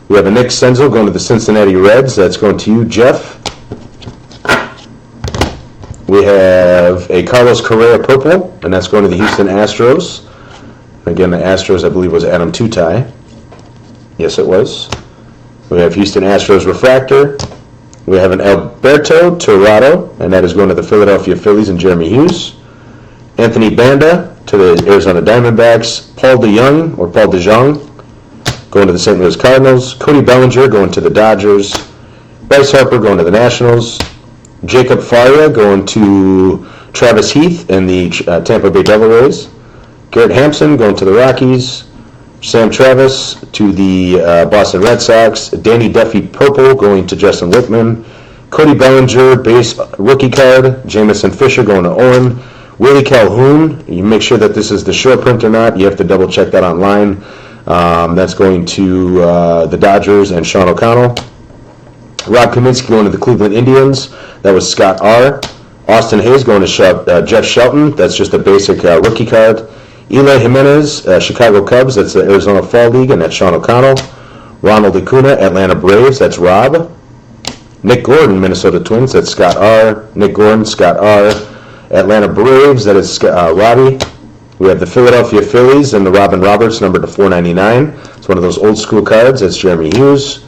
We have a Nick Senzel going to the Cincinnati Reds. That's going to you, Jeff. We have a Carlos Correa purple, and that's going to the Houston Astros. Again, the Astros, I believe, was Adam Tutai. Yes, it was. We have Houston Astros refractor. We have an Alberto Torrado, and that is going to the Philadelphia Phillies and Jeremy Hughes. Anthony Banda to the Arizona Diamondbacks. Paul DeJong going to the St. Louis Cardinals. Cody Bellinger going to the Dodgers. Bryce Harper going to the Nationals. Jacob Faria going to Travis Heath and the Tampa Bay Devil Rays. Garrett Hampson going to the Rockies. Sam Travis to the Boston Red Sox. Danny Duffy purple going to Justin Wickman. Cody Bellinger base rookie card. Jamison Fisher going to Owen. Willie Calhoun, you make sure that this is the short print or not. You have to double check that online. That's going to the Dodgers and Sean O'Connell. Rob Kaminsky going to the Cleveland Indians. That was Scott R. Austin Hayes going to Jeff Shelton. That's just a basic rookie card. Eli Jimenez, Chicago Cubs. That's the Arizona Fall League, and that's Sean O'Connell. Ronald Acuna, Atlanta Braves. That's Rob. Nick Gordon, Minnesota Twins. That's Scott R. Nick Gordon, Scott R. Atlanta Braves. That is Robbie. We have the Philadelphia Phillies and the Robin Roberts, numbered to 499. It's one of those old school cards. That's Jeremy Hughes.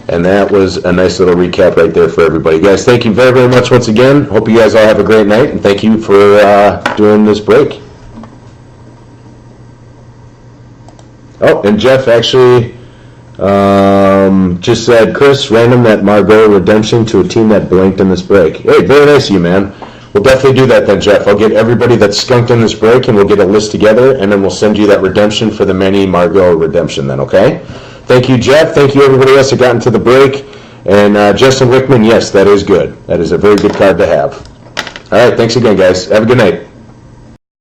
And that was a nice little recap right there for everybody. Guys, thank you very, very much once again. Hope you guys all have a great night, and thank you for doing this break. Oh, and Jeff actually just said, Chris, random that Margot redemption to a team that blanked in this break. Hey, very nice of you, man. We'll definitely do that then, Jeff. I'll get everybody that's skunked in this break, and we'll get a list together, and then we'll send you that redemption for the Manny Margot redemption then, okay? Thank you, Jeff. Thank you, everybody else that got into the break. And Justin Wickman, yes, that is good. That is a very good card to have. All right, thanks again, guys. Have a good night.